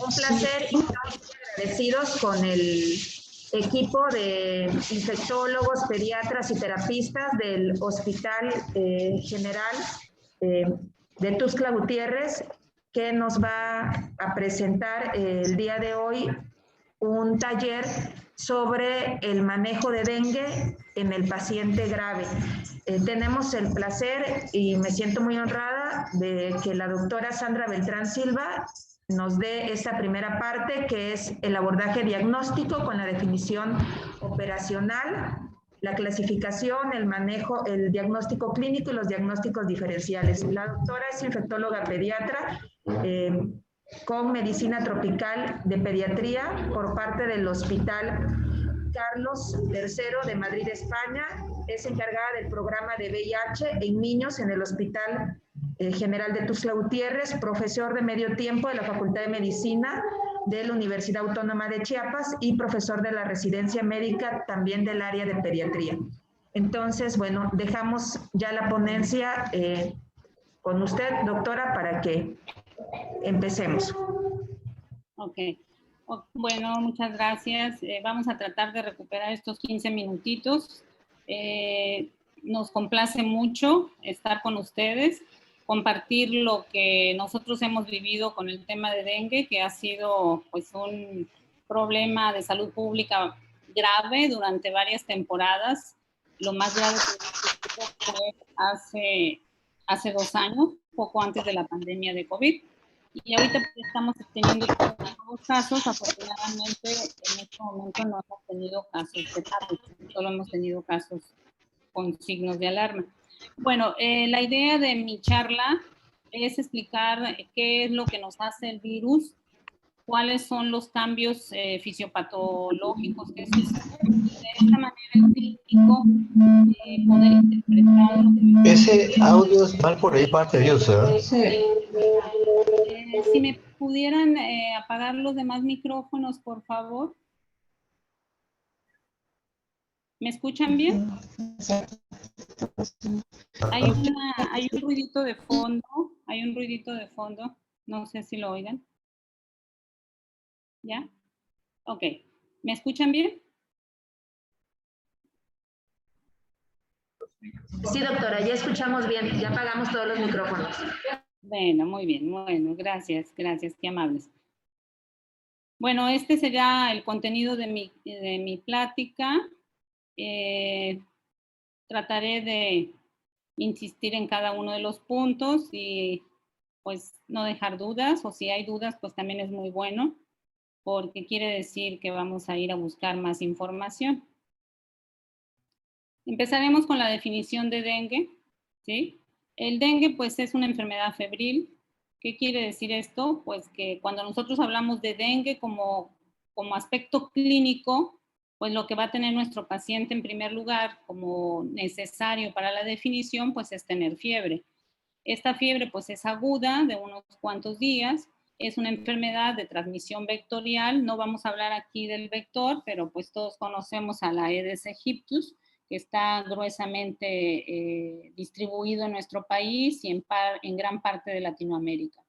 Un placer y estamos muy agradecidos con el equipo de infectólogos, pediatras y terapistas del Hospital General de Tuxtla Gutiérrez, que nos va a presentar el día de hoy un taller sobre el manejo de dengue en el paciente grave. Tenemos el placer y me siento muy honrada de que la doctora Sandra Beltrán Silva nos dé esta primera parte, que es el abordaje diagnóstico con la definición operacional, la clasificación, el manejo, el diagnóstico clínico y los diagnósticos diferenciales. La doctora es infectóloga pediatra con medicina tropical de pediatría por parte del Hospital Carlos III de Madrid, España. Es encargada del programa de VIH en niños en el Hospital General de Tuxtla Gutiérrez, profesor de medio tiempo de la Facultad de Medicina de la Universidad Autónoma de Chiapas y profesor de la residencia médica también del área de pediatría. Entonces, bueno, dejamos ya la ponencia con usted, doctora, para que empecemos. Ok. Bueno, muchas gracias. Vamos a tratar de recuperar estos 15 minutitos. Nos complace mucho estar con ustedes, compartir lo que nosotros hemos vivido con el tema de dengue, que ha sido pues un problema de salud pública grave durante varias temporadas. Lo más grave que fue hace 2 años, poco antes de la pandemia de COVID. Y ahorita pues, estamos teniendo nuevos casos. Afortunadamente, en este momento no hemos tenido casos gretados, solo hemos tenido casos con signos de alarma. Bueno, la idea de mi charla es explicar qué es lo que nos hace el virus, cuáles son los cambios fisiopatológicos que suceden. De esta manera el clínico poder interpretar lo que... Ese audio va por ahí parte de user. Sí. Si me pudieran apagar los demás micrófonos, por favor. ¿Me escuchan bien? Hay un ruidito de fondo, no sé si lo oigan. ¿Ya? Ok. ¿Me escuchan bien? Sí, doctora, ya escuchamos bien, ya apagamos todos los micrófonos. Bueno, muy bien, bueno, gracias, qué amables. Bueno, este será el contenido de mi plática. Trataré de insistir en cada uno de los puntos y pues no dejar dudas, o si hay dudas pues también es muy bueno, porque quiere decir que vamos a ir a buscar más información. Empezaremos con la definición de dengue, ¿sí? El dengue pues es una enfermedad febril. ¿Qué quiere decir esto? Pues que cuando nosotros hablamos de dengue como aspecto clínico, pues lo que va a tener nuestro paciente en primer lugar como necesario para la definición, pues es tener fiebre. Esta fiebre pues es aguda, de unos cuantos días, es una enfermedad de transmisión vectorial. No vamos a hablar aquí del vector, pero pues todos conocemos a la Aedes aegyptus, que está gruesamente distribuido en nuestro país y en gran parte de Latinoamérica.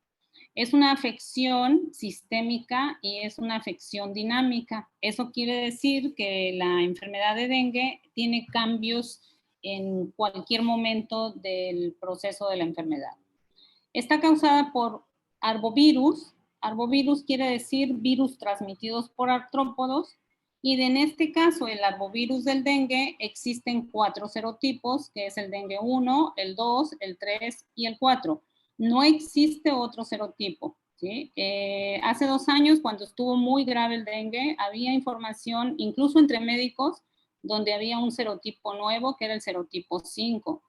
Es una afección sistémica y es una afección dinámica. Eso quiere decir que la enfermedad de dengue tiene cambios en cualquier momento del proceso de la enfermedad. Está causada por arbovirus. Arbovirus quiere decir virus transmitidos por artrópodos. Y en este caso, el arbovirus del dengue, existen 4 serotipos, que es el dengue 1, el 2, el 3 y el 4. No existe otro serotipo, ¿sí? Hace 2 años, cuando estuvo muy grave el dengue, había información, incluso entre médicos, donde había un serotipo nuevo, que era el serotipo 5.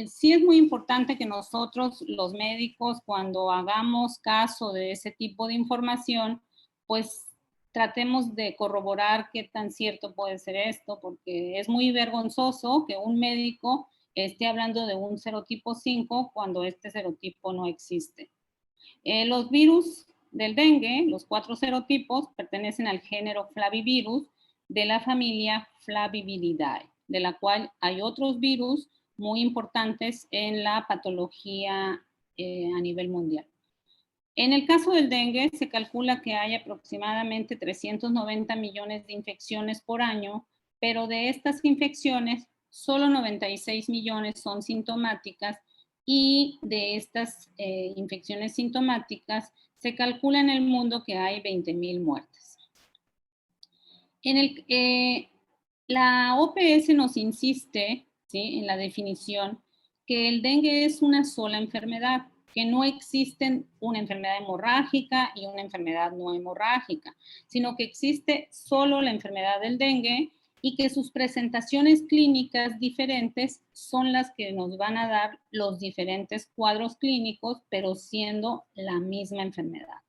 Sí es muy importante que nosotros, los médicos, cuando hagamos caso de ese tipo de información, pues tratemos de corroborar qué tan cierto puede ser esto, porque es muy vergonzoso que un médico esté hablando de un serotipo 5 cuando este serotipo no existe. Los virus del dengue, los 4 serotipos, pertenecen al género Flavivirus de la familia Flaviviridae, de la cual hay otros virus muy importantes en la patología a nivel mundial. En el caso del dengue, se calcula que hay aproximadamente 390 millones de infecciones por año, pero de estas infecciones, solo 96 millones son sintomáticas y de estas infecciones sintomáticas se calcula en el mundo que hay 20,000 muertes. La OPS nos insiste, ¿sí?, en la definición que el dengue es una sola enfermedad, que no existen una enfermedad hemorrágica y una enfermedad no hemorrágica, sino que existe solo la enfermedad del dengue y que sus presentaciones clínicas diferentes son las que nos van a dar los diferentes cuadros clínicos, pero siendo la misma enfermedad.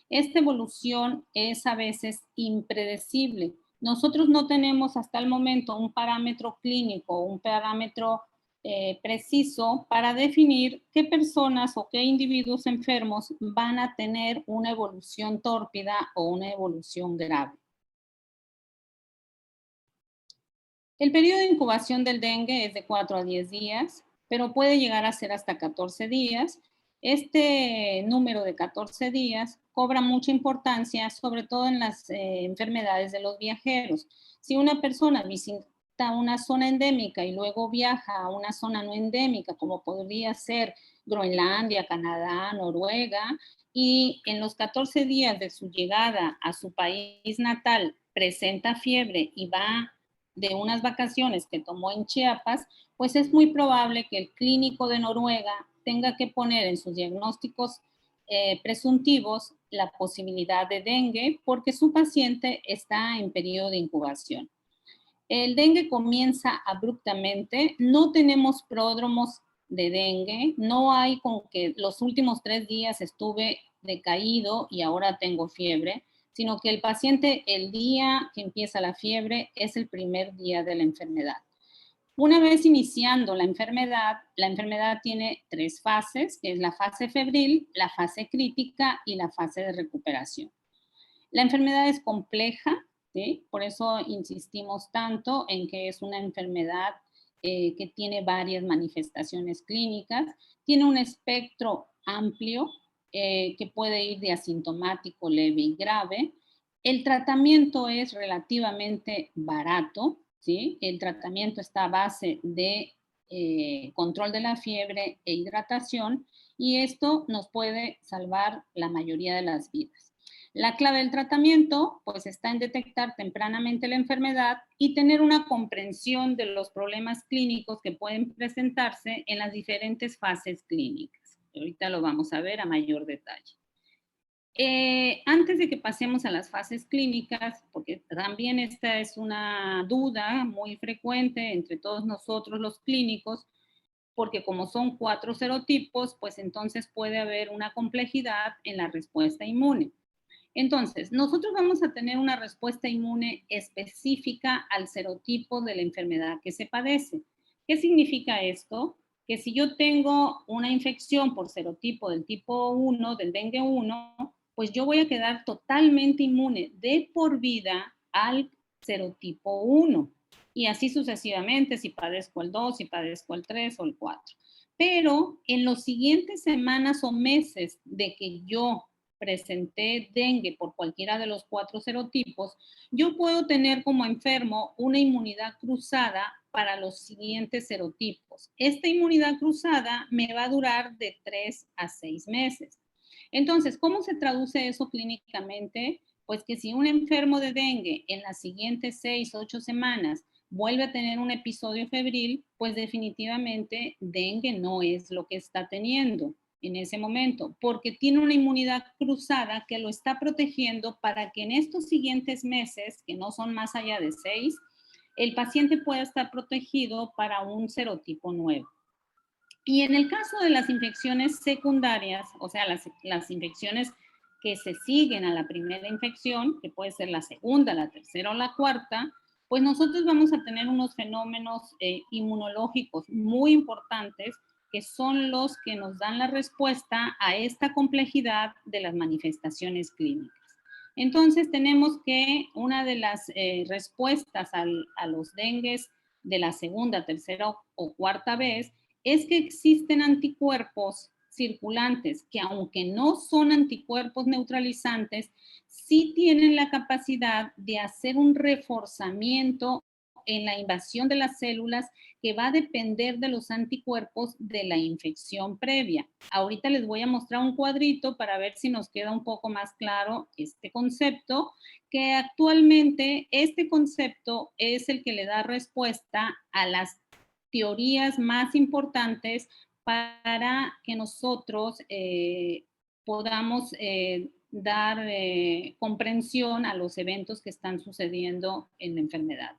Esta evolución es a veces impredecible. Nosotros no tenemos hasta el momento un parámetro clínico, un parámetro preciso para definir qué personas o qué individuos enfermos van a tener una evolución tórpida o una evolución grave. El periodo de incubación del dengue es de 4 a 10 días, pero puede llegar a ser hasta 14 días. Este número de 14 días cobra mucha importancia, sobre todo en las enfermedades de los viajeros. Si una persona visita una zona endémica y luego viaja a una zona no endémica, como podría ser Groenlandia, Canadá, Noruega, y en los 14 días de su llegada a su país natal presenta fiebre y va de unas vacaciones que tomó en Chiapas, pues es muy probable que el clínico de Noruega tenga que poner en sus diagnósticos presuntivos la posibilidad de dengue porque su paciente está en periodo de incubación. El dengue comienza abruptamente, no tenemos pródromos de dengue, no hay con que los últimos 3 días estuve decaído y ahora tengo fiebre, sino que el paciente el día que empieza la fiebre es el primer día de la enfermedad. Una vez iniciando la enfermedad tiene 3 fases, que es la fase febril, la fase crítica y la fase de recuperación. La enfermedad es compleja, ¿sí? Por eso insistimos tanto en que es una enfermedad que tiene varias manifestaciones clínicas, tiene un espectro amplio que puede ir de asintomático, leve y grave. El tratamiento es relativamente barato, ¿sí? El tratamiento está a base de control de la fiebre e hidratación y esto nos puede salvar la mayoría de las vidas. La clave del tratamiento, pues, está en detectar tempranamente la enfermedad y tener una comprensión de los problemas clínicos que pueden presentarse en las diferentes fases clínicas. Ahorita lo vamos a ver a mayor detalle. Antes de que pasemos a las fases clínicas, porque también esta es una duda muy frecuente entre todos nosotros los clínicos, porque como son 4 serotipos, pues entonces puede haber una complejidad en la respuesta inmune. Entonces, nosotros vamos a tener una respuesta inmune específica al serotipo de la enfermedad que se padece. ¿Qué significa esto? Que si yo tengo una infección por serotipo del tipo 1, del dengue 1, pues yo voy a quedar totalmente inmune de por vida al serotipo 1. Y así sucesivamente, si padezco el 2, si padezco el 3 o el 4. Pero en las siguientes semanas o meses de que yo presenté dengue por cualquiera de los 4 serotipos, yo puedo tener como enfermo una inmunidad cruzada para los siguientes serotipos. Esta inmunidad cruzada me va a durar de 3 a 6 meses. Entonces, ¿cómo se traduce eso clínicamente? Pues que si un enfermo de dengue en las siguientes 6 o 8 semanas vuelve a tener un episodio febril, pues definitivamente dengue no es lo que está teniendo en ese momento, porque tiene una inmunidad cruzada que lo está protegiendo para que en estos siguientes meses, que no son más allá de 6, el paciente pueda estar protegido para un serotipo nuevo. Y en el caso de las infecciones secundarias, o sea, las infecciones que se siguen a la primera infección, que puede ser la segunda, la tercera o la cuarta, pues nosotros vamos a tener unos fenómenos inmunológicos muy importantes que son los que nos dan la respuesta a esta complejidad de las manifestaciones clínicas. Entonces tenemos que una de las respuestas a los dengues de la segunda, tercera o cuarta vez es que existen anticuerpos, circulantes que aunque no son anticuerpos neutralizantes, sí tienen la capacidad de hacer un reforzamiento en la invasión de las células que va a depender de los anticuerpos de la infección previa. Ahorita les voy a mostrar un cuadrito para ver si nos queda un poco más claro este concepto, que actualmente este concepto es el que le da respuesta a las teorías más importantes para que nosotros podamos dar comprensión a los eventos que están sucediendo en la enfermedad.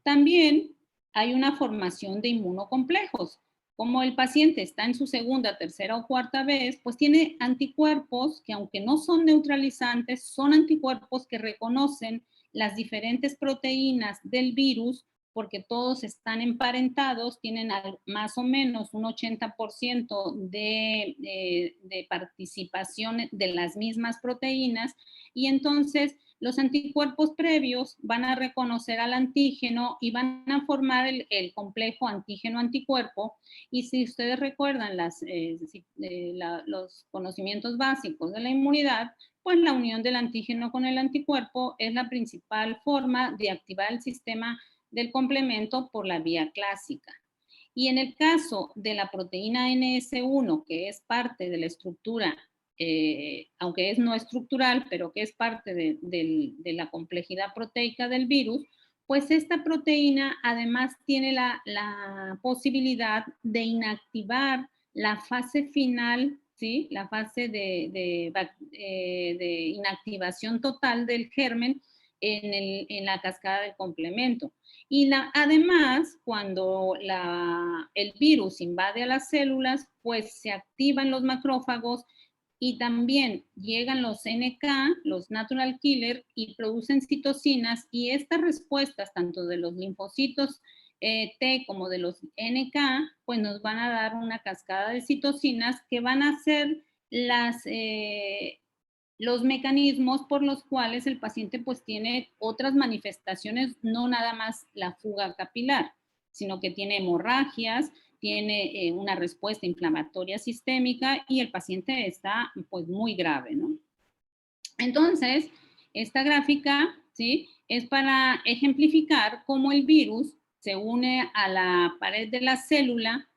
También hay una formación de inmunocomplejos. Como el paciente está en su segunda, tercera o cuarta vez, pues tiene anticuerpos que, aunque no son neutralizantes, son anticuerpos que reconocen las diferentes proteínas del virus, porque todos están emparentados, tienen más o menos un 80% de participación de las mismas proteínas, y entonces los anticuerpos previos van a reconocer al antígeno y van a formar el complejo antígeno-anticuerpo. Y si ustedes recuerdan los conocimientos básicos de la inmunidad, pues la unión del antígeno con el anticuerpo es la principal forma de activar el sistema del complemento por la vía clásica. Y en el caso de la proteína NS1, que es parte de la estructura, aunque es no estructural, pero que es parte de la complejidad proteica del virus, pues esta proteína además tiene la posibilidad de inactivar la fase final, ¿sí? La fase de inactivación total del germen en la cascada del complemento. Y además, cuando el virus invade a las células, pues se activan los macrófagos y también llegan los NK, los natural killer, y producen citocinas, y estas respuestas, tanto de los linfocitos T como de los NK, pues nos van a dar una cascada de citocinas que van a ser los mecanismos por los cuales el paciente pues tiene otras manifestaciones, no nada más la fuga capilar, sino que tiene hemorragias, tiene una respuesta inflamatoria sistémica y el paciente está pues muy grave, ¿no? Entonces, esta gráfica, ¿sí? Es para ejemplificar cómo el virus se une a la pared de la célula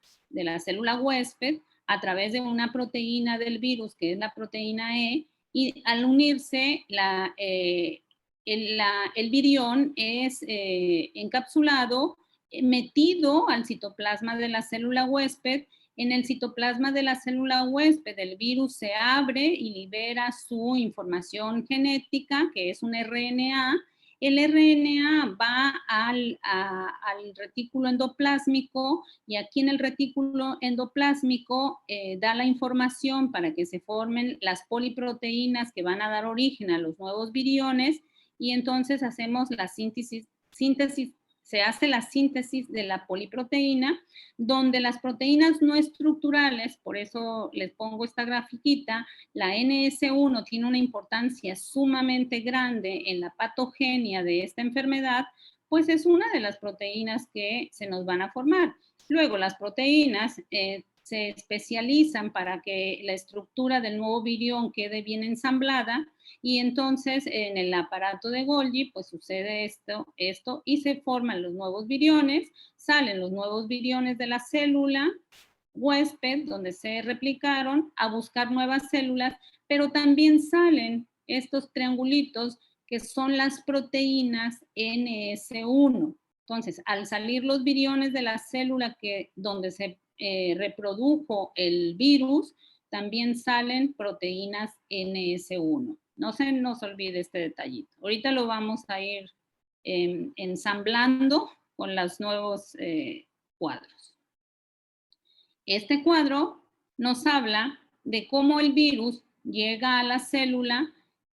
huésped, a través de una proteína del virus, que es la proteína E, y al unirse, el virión es encapsulado, metido al citoplasma de la célula huésped. En el citoplasma de la célula huésped, el virus se abre y libera su información genética, que es un RNA. El RNA va al retículo endoplásmico, y aquí en el retículo endoplásmico da la información para que se formen las poliproteínas que van a dar origen a los nuevos viriones, y entonces hacemos la síntesis, se hace la síntesis de la poliproteína, donde las proteínas no estructurales, por eso les pongo esta grafiquita, la NS1 tiene una importancia sumamente grande en la patogenia de esta enfermedad, pues es una de las proteínas que se nos van a formar. Luego las proteínas se especializan para que la estructura del nuevo virión quede bien ensamblada, y entonces en el aparato de Golgi pues sucede esto y se forman los nuevos viriones, salen los nuevos viriones de la célula huésped donde se replicaron a buscar nuevas células, pero también salen estos triangulitos que son las proteínas NS1. Entonces, al salir los viriones de la célula donde se reprodujo el virus, también salen proteínas NS1. No se nos olvide este detallito. Ahorita lo vamos a ir ensamblando con los nuevos cuadros. Este cuadro nos habla de cómo el virus llega a la célula,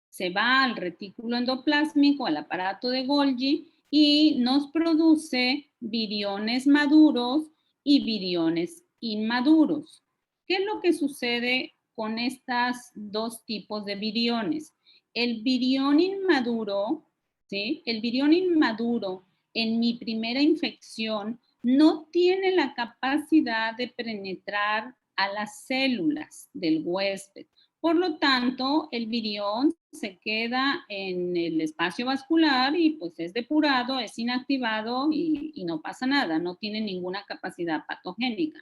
se va al retículo endoplásmico, al aparato de Golgi, y nos produce viriones maduros y viriones inmaduros. ¿Qué es lo que sucede con estos dos tipos de viriones? El virión inmaduro, ¿sí? El virión inmaduro en mi primera infección no tiene la capacidad de penetrar a las células del huésped. Por lo tanto, el virión se queda en el espacio vascular y pues es depurado, es inactivado y no pasa nada, no tiene ninguna capacidad patogénica.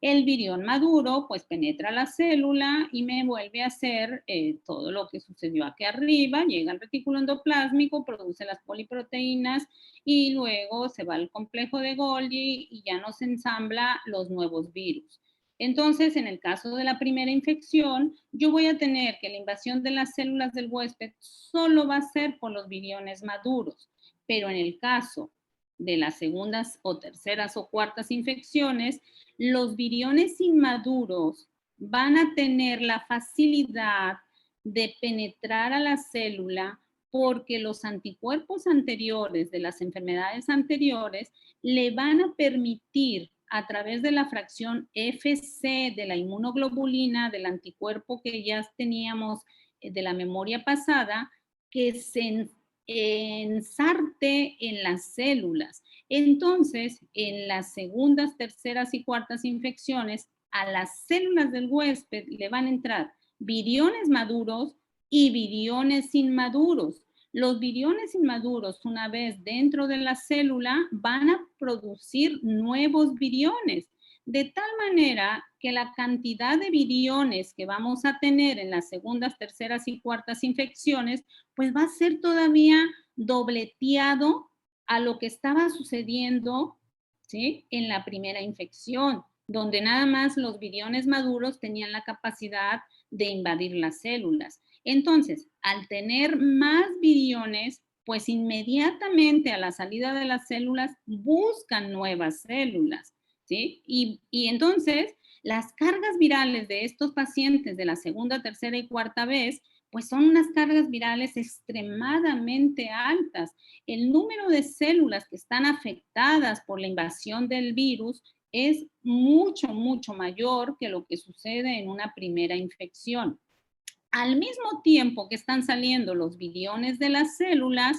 El virión maduro pues penetra la célula y me vuelve a hacer todo lo que sucedió aquí arriba, llega al retículo endoplásmico, produce las poliproteínas y luego se va al complejo de Golgi y ya nos ensambla los nuevos virus. Entonces, en el caso de la primera infección, yo voy a tener que la invasión de las células del huésped solo va a ser por los viriones maduros, pero en el caso de las segundas o terceras o cuartas infecciones, los viriones inmaduros van a tener la facilidad de penetrar a la célula porque los anticuerpos anteriores de las enfermedades anteriores le van a permitir a través de la fracción FC de la inmunoglobulina, del anticuerpo que ya teníamos de la memoria pasada, que se ensarte en las células. Entonces, en las segundas, terceras y cuartas infecciones, a las células del huésped le van a entrar viriones maduros y viriones inmaduros. Los viriones inmaduros, una vez dentro de la célula, van a producir nuevos viriones, de tal manera que la cantidad de viriones que vamos a tener en las segundas, terceras y cuartas infecciones, pues va a ser todavía dobleteado a lo que estaba sucediendo, ¿sí?, en la primera infección, donde nada más los viriones maduros tenían la capacidad de invadir las células. Entonces, al tener más viriones, pues inmediatamente a la salida de las células buscan nuevas células, ¿sí? Y entonces, las cargas virales de estos pacientes de la segunda, tercera y cuarta vez, pues son unas cargas virales extremadamente altas. El número de células que están afectadas por la invasión del virus es mucho, mucho mayor que lo que sucede en una primera infección. Al mismo tiempo que están saliendo los viriones de las células,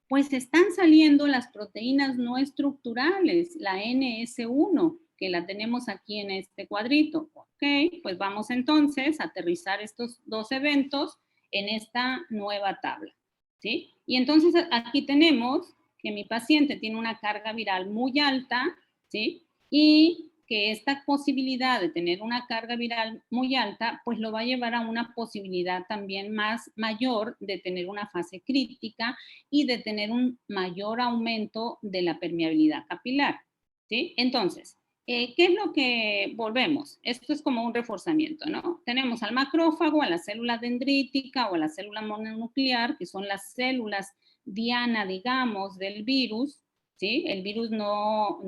pues están saliendo las proteínas no estructurales, la NS1, que la tenemos aquí en este cuadrito. Ok, pues vamos entonces a aterrizar estos dos eventos en esta nueva tabla, ¿sí? Y entonces aquí tenemos que mi paciente tiene una carga viral muy alta, ¿sí? Y que esta posibilidad de tener una carga viral muy alta, pues lo va a llevar a una posibilidad también mayor de tener una fase crítica y de tener un mayor aumento de la permeabilidad capilar, ¿sí? Entonces, ¿qué es lo que volvemos? Esto es como un reforzamiento, ¿no? Tenemos al macrófago, a la célula dendrítica o a la célula mononuclear, que son las células diana, digamos, del virus, ¿sí? El virus no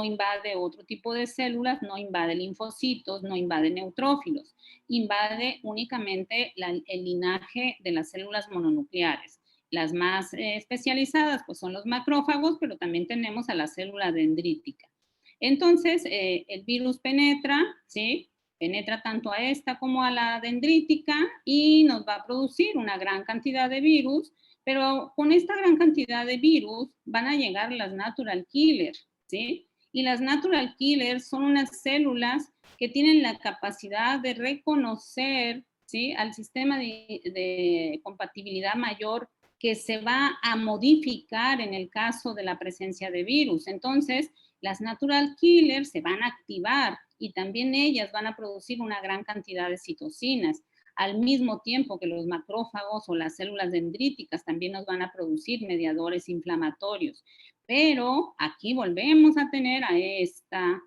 invade otro tipo de células, no invade linfocitos, no invade neutrófilos, invade únicamente el linaje de las células mononucleares. Las más especializadas pues son los macrófagos, pero también tenemos a la célula dendrítica. Entonces, el virus penetra, ¿sí? Penetra tanto a esta como a la dendrítica y nos va a producir una gran cantidad de virus, pero con esta gran cantidad de virus van a llegar las natural killers, ¿sí? Y las natural killers son unas células que tienen la capacidad de reconocer, ¿sí?, al sistema de compatibilidad mayor que se va a modificar en el caso de la presencia de virus. Entonces, las natural killers se van a activar y también ellas van a producir una gran cantidad de citocinas, al mismo tiempo que los macrófagos o las células dendríticas también nos van a producir mediadores inflamatorios. Pero aquí volvemos a tener a esta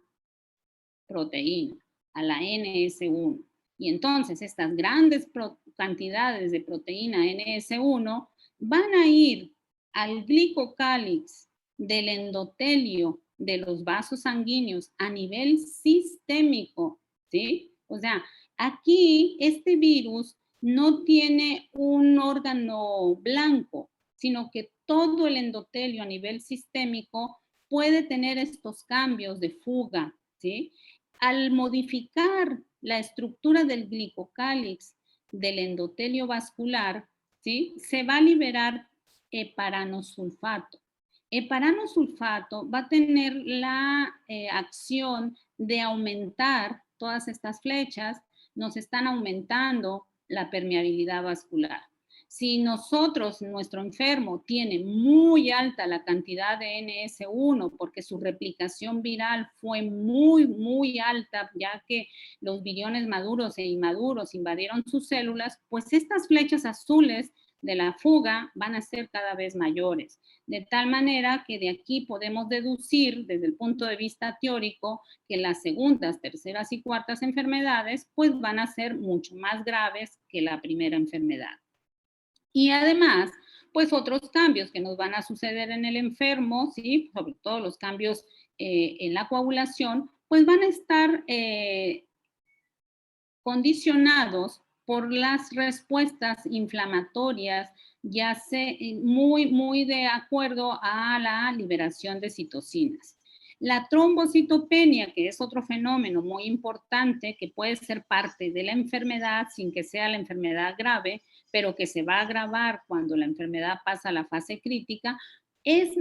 proteína, a la NS1. Y entonces estas grandes cantidades de proteína NS1 van a ir al glicocálix del endotelio de los vasos sanguíneos a nivel sistémico, ¿sí? O sea, aquí este virus no tiene un órgano blanco, sino que todo el endotelio a nivel sistémico puede tener estos cambios de fuga, ¿sí? Al modificar la estructura del glicocálix del endotelio vascular, ¿sí?, se va a liberar heparanosulfato. Heparanosulfato va a tener la acción de aumentar todas estas flechas, nos están aumentando la permeabilidad vascular. Si nosotros, nuestro enfermo, tiene muy alta la cantidad de NS1 porque su replicación viral fue muy alta, ya que los viriones maduros e inmaduros invadieron sus células, pues estas flechas azules de la fuga van a ser cada vez mayores. De tal manera que de aquí podemos deducir, desde el punto de vista teórico, que las segundas, terceras y cuartas enfermedades, pues van a ser mucho más graves que la primera enfermedad. Y además, pues otros cambios que nos van a suceder en el enfermo, ¿sí? Sobre todo los cambios en la coagulación, pues van a estar condicionados por las respuestas inflamatorias, ya sea muy de acuerdo a la liberación de citocinas. La trombocitopenia, que es otro fenómeno muy importante que puede ser parte de la enfermedad sin que sea la enfermedad grave, pero que se va a agravar cuando la enfermedad pasa a la fase crítica, es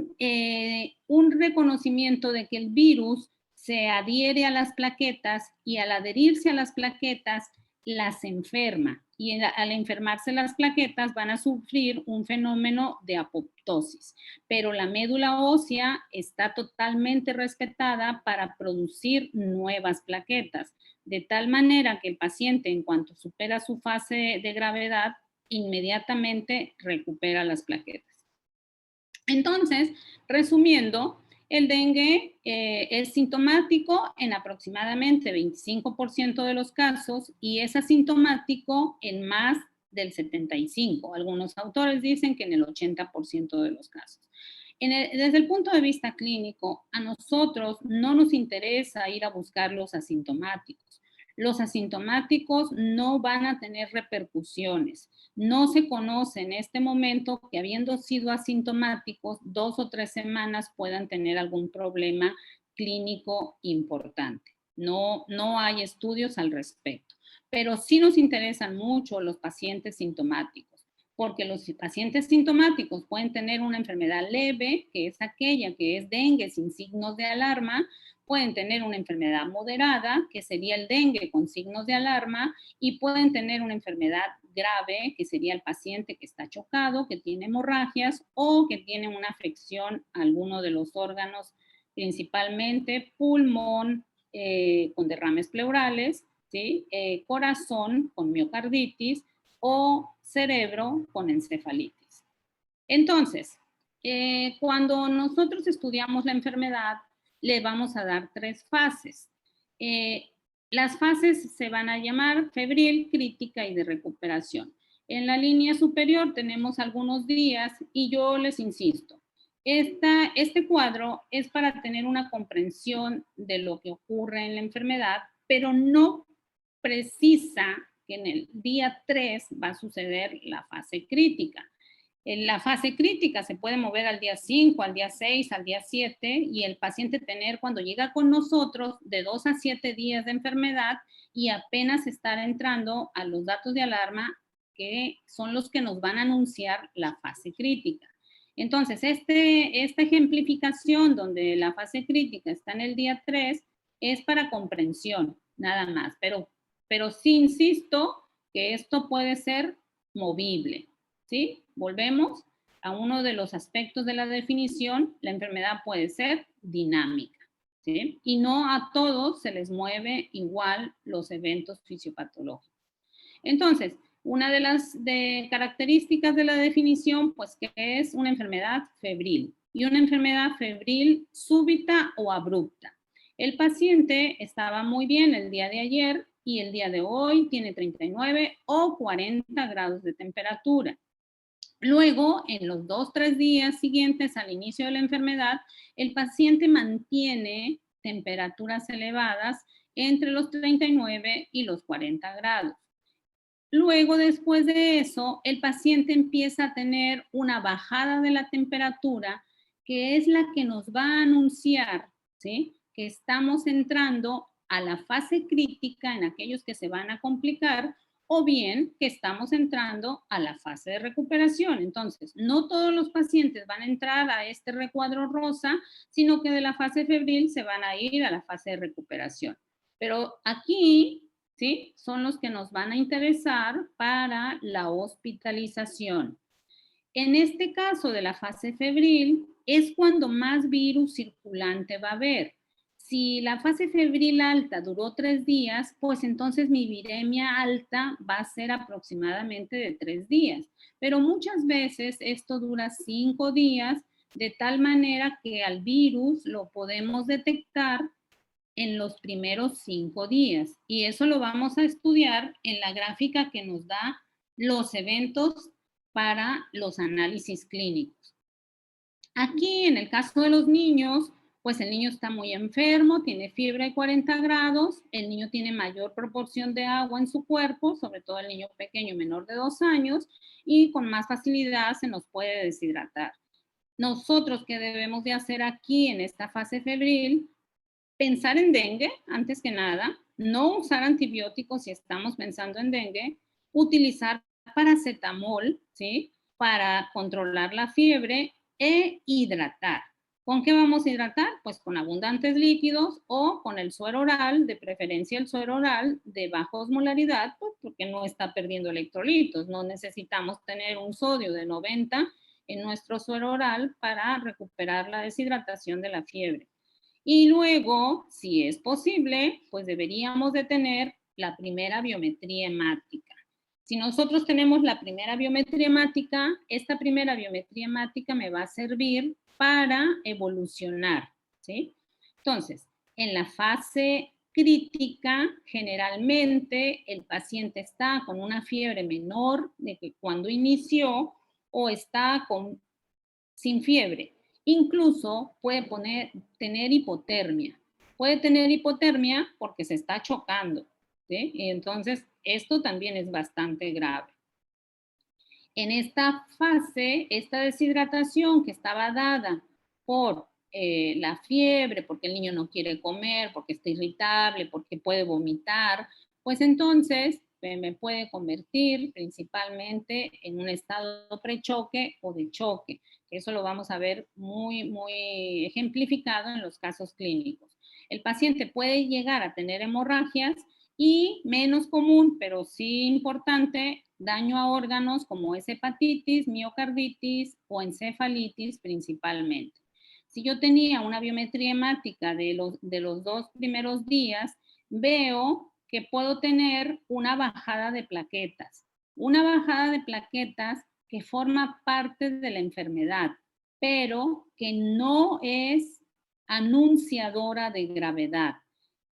un reconocimiento de que el virus se adhiere a las plaquetas y al adherirse a las plaquetas las enferma. Y al enfermarse las plaquetas van a sufrir un fenómeno de apoptosis. Pero la médula ósea está totalmente respetada para producir nuevas plaquetas, de tal manera que el paciente, en cuanto supera su fase de gravedad, inmediatamente recupera las plaquetas. Entonces, resumiendo, el dengue es sintomático en aproximadamente 25% de los casos y es asintomático en más del 75%. Algunos autores dicen que en el 80% de los casos. Desde el punto de vista clínico, a nosotros no nos interesa ir a buscar los asintomáticos. Los asintomáticos no van a tener repercusiones. No se conoce en este momento que habiendo sido asintomáticos 2 o 3 semanas puedan tener algún problema clínico importante. No hay estudios al respecto, pero sí nos interesan mucho los pacientes sintomáticos, porque los pacientes sintomáticos pueden tener una enfermedad leve, que es aquella que es dengue sin signos de alarma, pueden tener una enfermedad moderada, que sería el dengue con signos de alarma, y pueden tener una enfermedad grave, que sería el paciente que está chocado, que tiene hemorragias o que tiene una afección a alguno de los órganos, principalmente pulmón con derrames pleurales, ¿sí? Corazón con miocarditis o cerebro con encefalitis. Entonces, cuando nosotros estudiamos la enfermedad, le vamos a dar 3 fases. Las fases se van a llamar febril, crítica y de recuperación. En la línea superior tenemos algunos días y yo les insisto, este cuadro es para tener una comprensión de lo que ocurre en la enfermedad, pero no precisa que en el día 3 va a suceder la fase crítica. En la fase crítica se puede mover al día 5, al día 6, al día 7 y el paciente tener cuando llega con nosotros de 2 a 7 días de enfermedad y apenas estar entrando a los datos de alarma que son los que nos van a anunciar la fase crítica. Entonces, esta ejemplificación donde la fase crítica está en el día 3 es para comprensión, nada más, pero sí insisto que esto puede ser movible, ¿sí? Volvemos a uno de los aspectos de la definición, la enfermedad puede ser dinámica, ¿sí? Y no a todos se les mueve igual los eventos fisiopatológicos. Entonces, una de las características de la definición, pues que es una enfermedad febril y una enfermedad febril súbita o abrupta. El paciente estaba muy bien el día de ayer y el día de hoy tiene 39 o 40 grados de temperatura. Luego, en los 2-3 días siguientes al inicio de la enfermedad, el paciente mantiene temperaturas elevadas entre los 39 y los 40 grados. Luego, después de eso, el paciente empieza a tener una bajada de la temperatura que es la que nos va a anunciar, ¿sí?, que estamos entrando a la fase crítica en aquellos que se van a complicar o bien que estamos entrando a la fase de recuperación. Entonces, no todos los pacientes van a entrar a este recuadro rosa, sino que de la fase febril se van a ir a la fase de recuperación. Pero aquí, ¿sí? Son los que nos van a interesar para la hospitalización. En este caso de la fase febril, es cuando más virus circulante va a haber. Si la fase febril alta duró 3 días, pues entonces mi viremia alta va a ser aproximadamente de 3 días. Pero muchas veces esto dura 5 días, de tal manera que al virus lo podemos detectar en los primeros 5 días. Y eso lo vamos a estudiar en la gráfica que nos da los eventos para los análisis clínicos. Aquí, en el caso de los niños, pues el niño está muy enfermo, tiene fiebre de 40 grados, el niño tiene mayor proporción de agua en su cuerpo, sobre todo el niño pequeño menor de 2 años, y con más facilidad se nos puede deshidratar. Nosotros, ¿qué debemos de hacer aquí en esta fase febril? Pensar en dengue, antes que nada, no usar antibióticos si estamos pensando en dengue, utilizar paracetamol, ¿sí? Para controlar la fiebre e hidratar. ¿Con qué vamos a hidratar? Pues con abundantes líquidos o con el suero oral, de preferencia el suero oral de baja osmolaridad, pues porque no está perdiendo electrolitos. No necesitamos tener un sodio de 90 en nuestro suero oral para recuperar la deshidratación de la fiebre. Y luego, si es posible, pues deberíamos de tener la primera biometría hemática. Si nosotros tenemos la primera biometría hemática, esta primera biometría hemática me va a servir para evolucionar, ¿sí? Entonces, en la fase crítica, generalmente el paciente está con una fiebre menor de que cuando inició o está sin fiebre. Incluso puede tener hipotermia. Puede tener hipotermia porque se está chocando, ¿sí? Y entonces, esto también es bastante grave. En esta fase, esta deshidratación que estaba dada por la fiebre, porque el niño no quiere comer, porque está irritable, porque puede vomitar, pues entonces me puede convertir principalmente en un estado prechoque o de choque. Eso lo vamos a ver muy ejemplificado en los casos clínicos. El paciente puede llegar a tener hemorragias y menos común, pero sí importante, daño a órganos como es hepatitis, miocarditis o encefalitis principalmente. Si yo tenía una biometría hemática de los 2 primeros días, veo que puedo tener una bajada de plaquetas. Una bajada de plaquetas que forma parte de la enfermedad, pero que no es anunciadora de gravedad.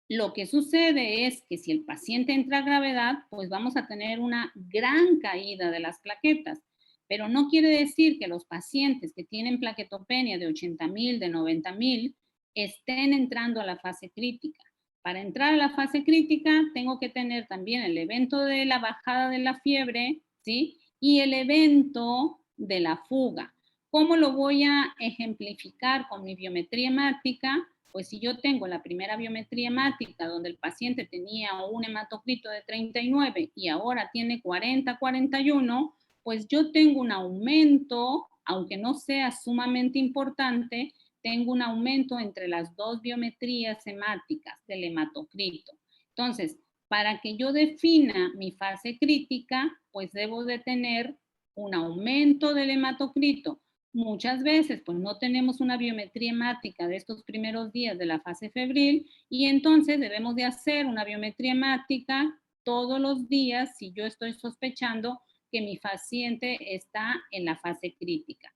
Lo que sucede es que si el paciente entra a gravedad, pues vamos a tener una gran caída de las plaquetas, pero no quiere decir que los pacientes que tienen plaquetopenia de 80,000, de 90,000, estén entrando a la fase crítica. Para entrar a la fase crítica, tengo que tener también el evento de la bajada de la fiebre, ¿sí? Y el evento de la fuga. ¿Cómo lo voy a ejemplificar con mi biometría hemática? Pues si yo tengo la primera biometría hemática donde el paciente tenía un hematocrito de 39 y ahora tiene 40, 41, pues yo tengo un aumento, aunque no sea sumamente importante, tengo un aumento entre las dos biometrías hemáticas del hematocrito. Entonces, para que yo defina mi fase crítica, pues debo de tener un aumento del hematocrito. Muchas veces pues no tenemos una biometría hemática de estos primeros días de la fase febril y entonces debemos de hacer una biometría hemática todos los días si yo estoy sospechando que mi paciente está en la fase crítica.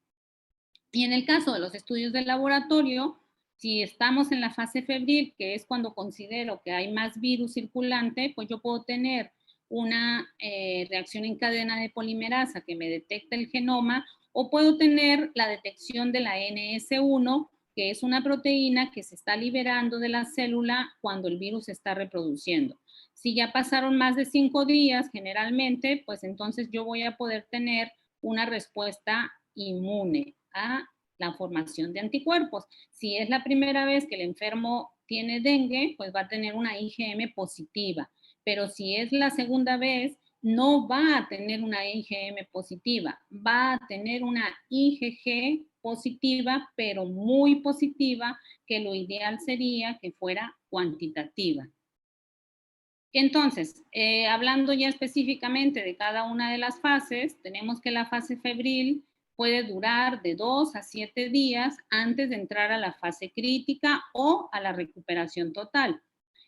Y en el caso de los estudios de laboratorio, si estamos en la fase febril, que es cuando considero que hay más virus circulante, pues yo puedo tener una reacción en cadena de polimerasa que me detecta el genoma, o puedo tener la detección de la NS1, que es una proteína que se está liberando de la célula cuando el virus se está reproduciendo. Si ya pasaron más de 5 días, generalmente, pues entonces yo voy a poder tener una respuesta inmune a la formación de anticuerpos. Si es la primera vez que el enfermo tiene dengue, pues va a tener una IgM positiva, pero si es la segunda vez, no va a tener una IgM positiva, va a tener una IgG positiva, pero muy positiva, que lo ideal sería que fuera cuantitativa. Entonces, hablando ya específicamente de cada una de las fases, tenemos que la fase febril puede durar de 2 a 7 días antes de entrar a la fase crítica o a la recuperación total.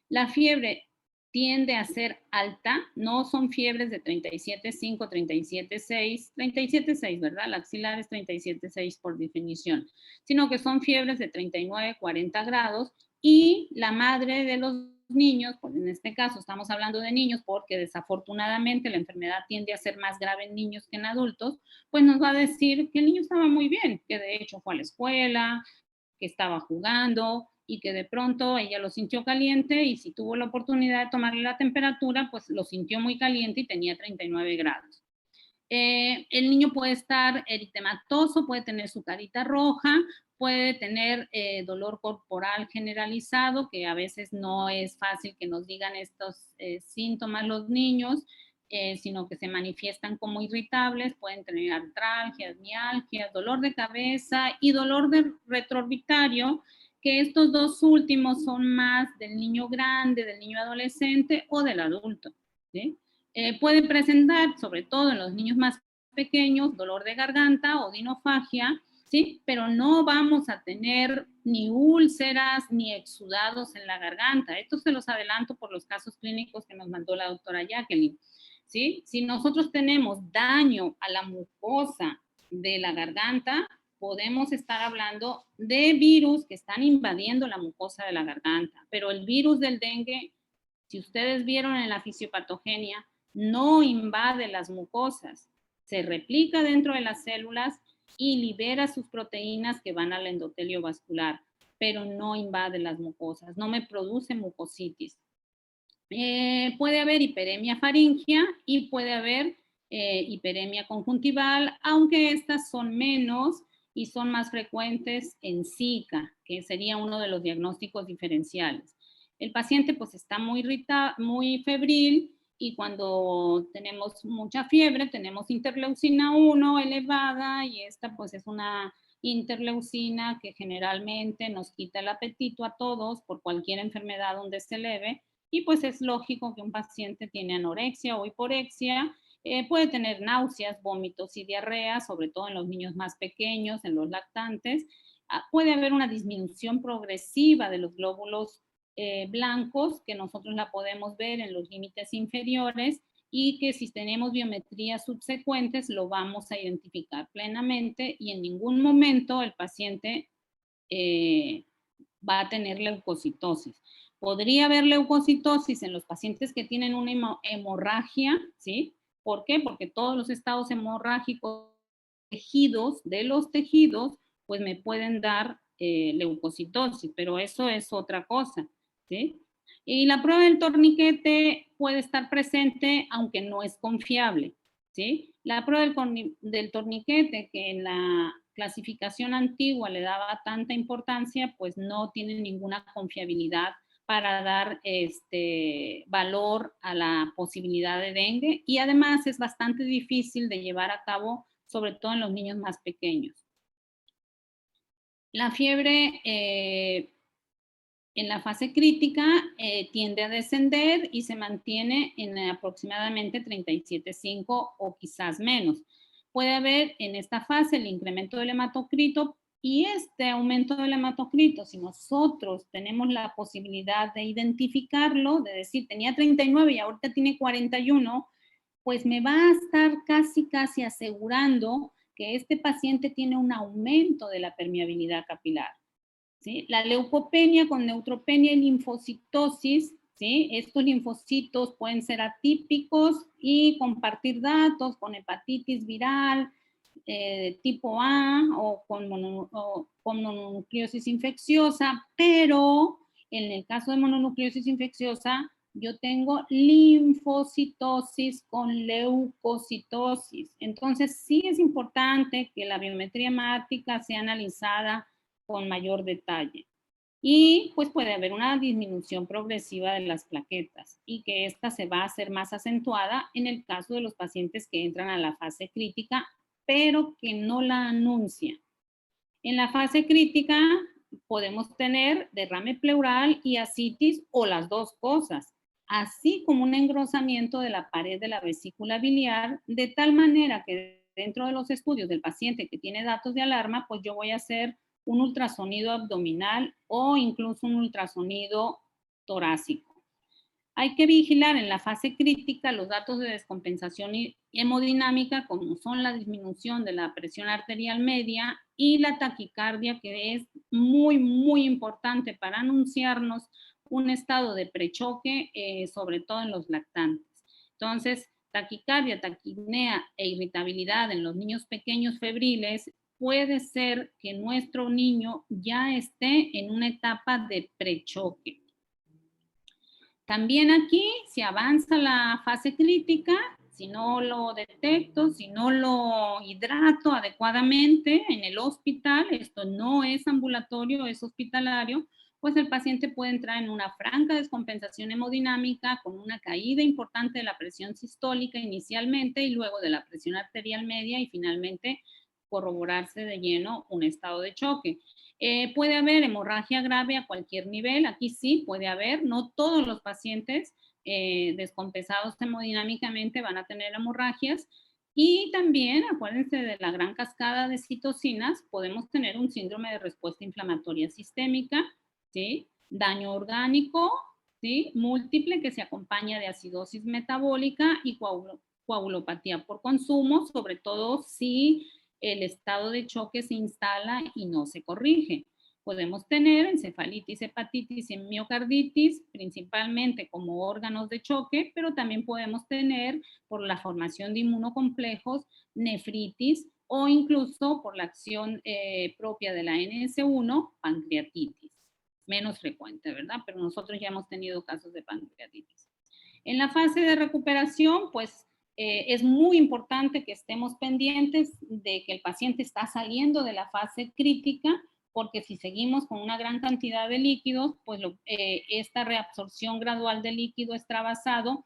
La fiebre tiende a ser alta, no son fiebres de 37,5, 37,6, 37,6, ¿verdad? La axilar es 37,6 por definición, sino que son fiebres de 39, 40 grados y la madre de los niños, pues en este caso estamos hablando de niños porque desafortunadamente la enfermedad tiende a ser más grave en niños que en adultos, pues nos va a decir que el niño estaba muy bien, que de hecho fue a la escuela, que estaba jugando y que de pronto ella lo sintió caliente y si tuvo la oportunidad de tomarle la temperatura, pues lo sintió muy caliente y tenía 39 grados. El niño puede estar eritematoso, puede tener su carita roja, puede tener dolor corporal generalizado, que a veces no es fácil que nos digan estos síntomas los niños, sino que se manifiestan como irritables, pueden tener artralgias, mialgias, dolor de cabeza y dolor retroorbitario, que estos dos últimos son más del niño grande, del niño adolescente o del adulto, ¿sí? Pueden presentar, sobre todo en los niños más pequeños, dolor de garganta o dinofagia, ¿sí? Pero no vamos a tener ni úlceras ni exudados en la garganta. Esto se los adelanto por los casos clínicos que nos mandó la doctora Jacqueline, ¿sí? Si nosotros tenemos daño a la mucosa de la garganta, podemos estar hablando de virus que están invadiendo la mucosa de la garganta, pero el virus del dengue, si ustedes vieron en la fisiopatogenia, no invade las mucosas, se replica dentro de las células y libera sus proteínas que van al endotelio vascular, pero no invade las mucosas, no me produce mucositis. Puede haber hiperemia faríngea y puede haber hiperemia conjuntival, aunque estas son menos y son más frecuentes en Zika, que sería uno de los diagnósticos diferenciales. El paciente pues está muy irritado, muy febril, y cuando tenemos mucha fiebre tenemos interleucina 1 elevada y esta pues es una interleucina que generalmente nos quita el apetito a todos por cualquier enfermedad donde se eleve, y pues es lógico que un paciente tiene anorexia o hiporexia, puede tener náuseas, vómitos y diarrea, sobre todo en los niños más pequeños, en los lactantes. Puede haber una disminución progresiva de los glóbulos blancos, que nosotros la podemos ver en los límites inferiores y que si tenemos biometrías subsecuentes lo vamos a identificar plenamente y en ningún momento el paciente va a tener leucocitosis. Podría haber leucocitosis en los pacientes que tienen una hemorragia, ¿sí? ¿Por qué? Porque todos los estados hemorrágicos de los tejidos, pues me pueden dar leucocitosis, pero eso es otra cosa, ¿sí? Y la prueba del torniquete puede estar presente, aunque no es confiable, ¿sí? La prueba del torniquete, que en la clasificación antigua le daba tanta importancia, pues no tiene ninguna confiabilidad para dar valor a la posibilidad de dengue, y además es bastante difícil de llevar a cabo, sobre todo en los niños más pequeños. La fiebre en la fase crítica tiende a descender y se mantiene en aproximadamente 37,5 o quizás menos. Puede haber en esta fase el incremento del hematocrito, y este aumento del hematocrito, si nosotros tenemos la posibilidad de identificarlo, de decir tenía 39 y ahorita tiene 41, pues me va a estar casi asegurando que este paciente tiene un aumento de la permeabilidad capilar, ¿sí? La leucopenia con neutropenia y linfocitosis, ¿sí? Estos linfocitos pueden ser atípicos y compartir datos con hepatitis viral tipo A o con mononucleosis infecciosa, pero en el caso de mononucleosis infecciosa yo tengo linfocitosis con leucocitosis. Entonces sí es importante que la biometría hemática sea analizada con mayor detalle. Y pues puede haber una disminución progresiva de las plaquetas y que esta se va a hacer más acentuada en el caso de los pacientes que entran a la fase crítica, pero que no la anuncian. En la fase crítica podemos tener derrame pleural y ascitis o las dos cosas. así como un engrosamiento de la pared de la vesícula biliar, de tal manera que dentro de los estudios del paciente que tiene datos de alarma, pues yo voy a hacer un ultrasonido abdominal o incluso un ultrasonido torácico. Hay que vigilar en la fase crítica los datos de descompensación hemodinámica, como son la disminución de la presión arterial media y la taquicardia, que es muy, muy importante para anunciarnos un estado de prechoque, sobre todo en los lactantes. Entonces, taquicardia, taquipnea e irritabilidad en los niños pequeños febriles puede ser que nuestro niño ya esté en una etapa de prechoque. También aquí, si avanza la fase crítica, si no lo detecto, si no lo hidrato adecuadamente en el hospital, esto no es ambulatorio, es hospitalario, pues el paciente puede entrar en una franca descompensación hemodinámica con una caída importante de la presión sistólica inicialmente y luego de la presión arterial media y finalmente corroborarse de lleno un estado de choque. Puede haber hemorragia grave a cualquier nivel, aquí sí puede haber, no todos los pacientes descompensados hemodinámicamente van a tener hemorragias y también, acuérdense de la gran cascada de citocinas, podemos tener un síndrome de respuesta inflamatoria sistémica, ¿sí? Daño orgánico, ¿sí? Múltiple que se acompaña de acidosis metabólica y coagulopatía por consumo, sobre todo si el estado de choque se instala y no se corrige. Podemos tener encefalitis, hepatitis y miocarditis, principalmente como órganos de choque, pero también podemos tener por la formación de inmunocomplejos, nefritis o incluso por la acción propia de la NS1, pancreatitis. Menos frecuente, ¿verdad? Pero nosotros ya hemos tenido casos de pancreatitis. En la fase de recuperación, pues es muy importante que estemos pendientes de que el paciente está saliendo de la fase crítica, porque si seguimos con una gran cantidad de líquidos, pues esta reabsorción gradual de líquido extravasado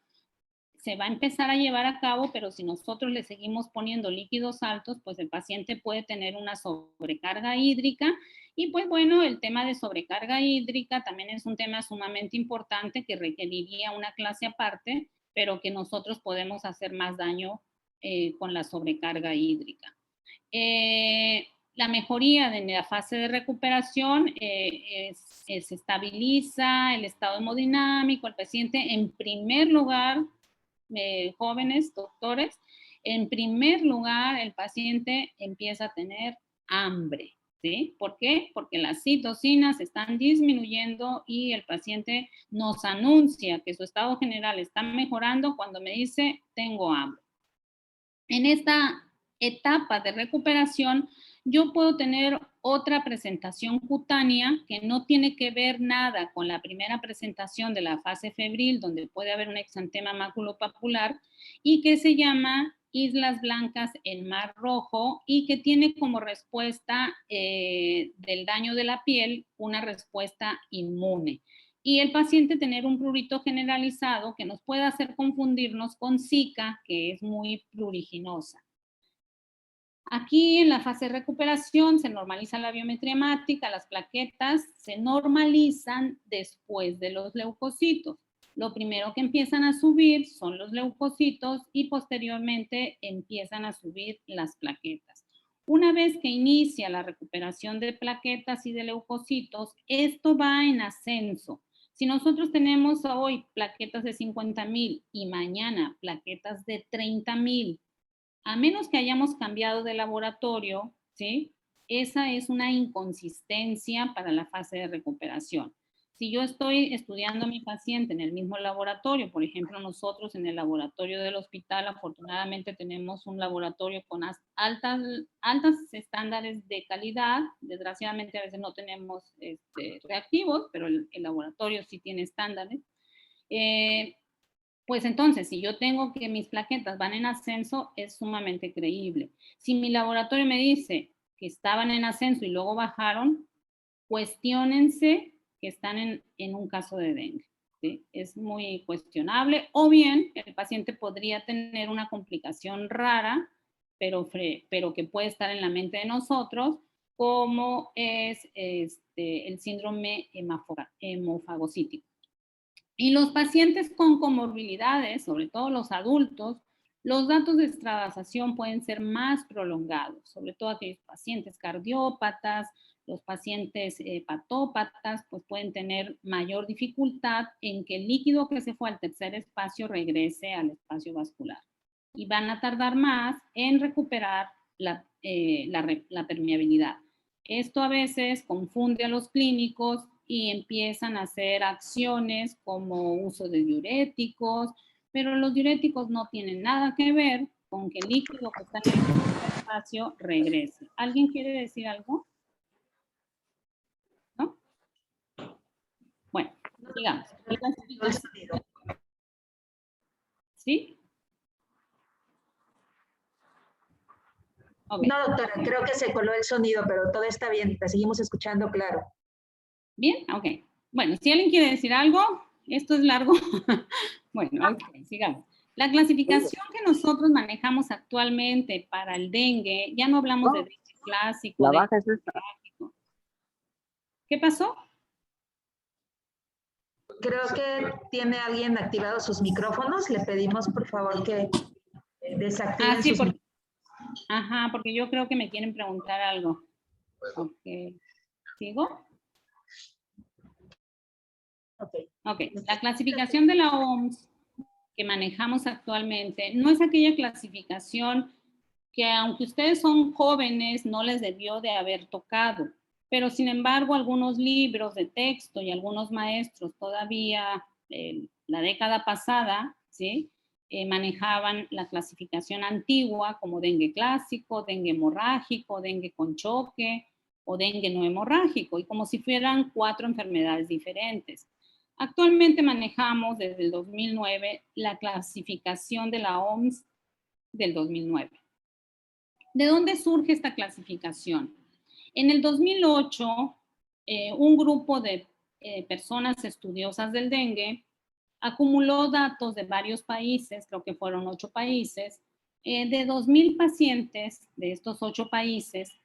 se va a empezar a llevar a cabo, pero si nosotros le seguimos poniendo líquidos altos, pues el paciente puede tener una sobrecarga hídrica. Y pues bueno, el tema de sobrecarga hídrica también es un tema sumamente importante que requeriría una clase aparte, pero que nosotros podemos hacer más daño con la sobrecarga hídrica. La mejoría de la fase de recuperación se estabiliza el estado hemodinámico, el paciente en primer lugar, jóvenes, doctores, en primer lugar el paciente empieza a tener hambre. ¿Sí? ¿Por qué? Porque las citocinas están disminuyendo y el paciente nos anuncia que su estado general está mejorando cuando me dice tengo hambre. En esta etapa de recuperación, yo puedo tener otra presentación cutánea que no tiene que ver nada con la primera presentación de la fase febril, donde puede haber un exantema maculopapular y que se llama islas blancas en mar rojo y que tiene como respuesta del daño de la piel una respuesta inmune. Y el paciente tener un prurito generalizado que nos puede hacer confundirnos con Zika, que es muy pruriginosa. Aquí en la fase de recuperación se normaliza la biometría hemática, las plaquetas se normalizan después de los leucocitos. Lo primero que empiezan a subir son los leucocitos y posteriormente empiezan a subir las plaquetas. Una vez que inicia la recuperación de plaquetas y de leucocitos, esto va en ascenso. Si nosotros tenemos hoy plaquetas de 50,000 y mañana plaquetas de 30,000, a menos que hayamos cambiado de laboratorio, ¿sí? Esa es una inconsistencia para la fase de recuperación. Si yo estoy estudiando a mi paciente en el mismo laboratorio, por ejemplo, nosotros en el laboratorio del hospital, afortunadamente tenemos un laboratorio con altos estándares de calidad. Desgraciadamente a veces no tenemos reactivos, pero el laboratorio sí tiene estándares. Pues entonces, si yo tengo que mis plaquetas van en ascenso, es sumamente creíble. Si mi laboratorio me dice que estaban en ascenso y luego bajaron, cuestiónense que están en un caso de dengue. ¿Sí? Es muy cuestionable. O bien, el paciente podría tener una complicación rara, pero que puede estar en la mente de nosotros, como es el síndrome hemofagocítico. Y los pacientes con comorbilidades, sobre todo los adultos, los datos de extravasación pueden ser más prolongados, sobre todo aquellos pacientes cardiópatas, los pacientes hepatópatas, pues pueden tener mayor dificultad en que el líquido que se fue al tercer espacio regrese al espacio vascular. Y van a tardar más en recuperar la permeabilidad. Esto a veces confunde a los clínicos y empiezan a hacer acciones como uso de diuréticos, pero los diuréticos no tienen nada que ver con que el líquido que está en el espacio regrese. ¿Alguien quiere decir algo? ¿No? Bueno, digamos. ¿Sí? Okay. No, doctora, creo que se coló el sonido, pero todo está bien, la seguimos escuchando claro. Bien, ok. Bueno, si alguien quiere decir algo, esto es largo. Bueno, ok, sigamos. La clasificación que nosotros manejamos actualmente para el dengue, ya no hablamos de dengue clásico. La baja es esta. ¿Qué pasó? Creo que tiene alguien activado sus micrófonos. Le pedimos, por favor, que desactiven sus micrófonos. Ajá, porque yo creo que me quieren preguntar algo. Ok. ¿Sigo? Ok. La clasificación de la OMS que manejamos actualmente no es aquella clasificación que, aunque ustedes son jóvenes, no les debió de haber tocado. Pero, sin embargo, algunos libros de texto y algunos maestros todavía, la década pasada, ¿sí?, manejaban la clasificación antigua como dengue clásico, dengue hemorrágico, dengue con choque o dengue no hemorrágico, y como si fueran 4 enfermedades diferentes. Actualmente manejamos desde el 2009 la clasificación de la OMS del 2009. ¿De dónde surge esta clasificación? En el 2008, un grupo de personas estudiosas del dengue acumuló datos de varios países, creo que fueron 8 países, de 2,000 pacientes de estos 8 países,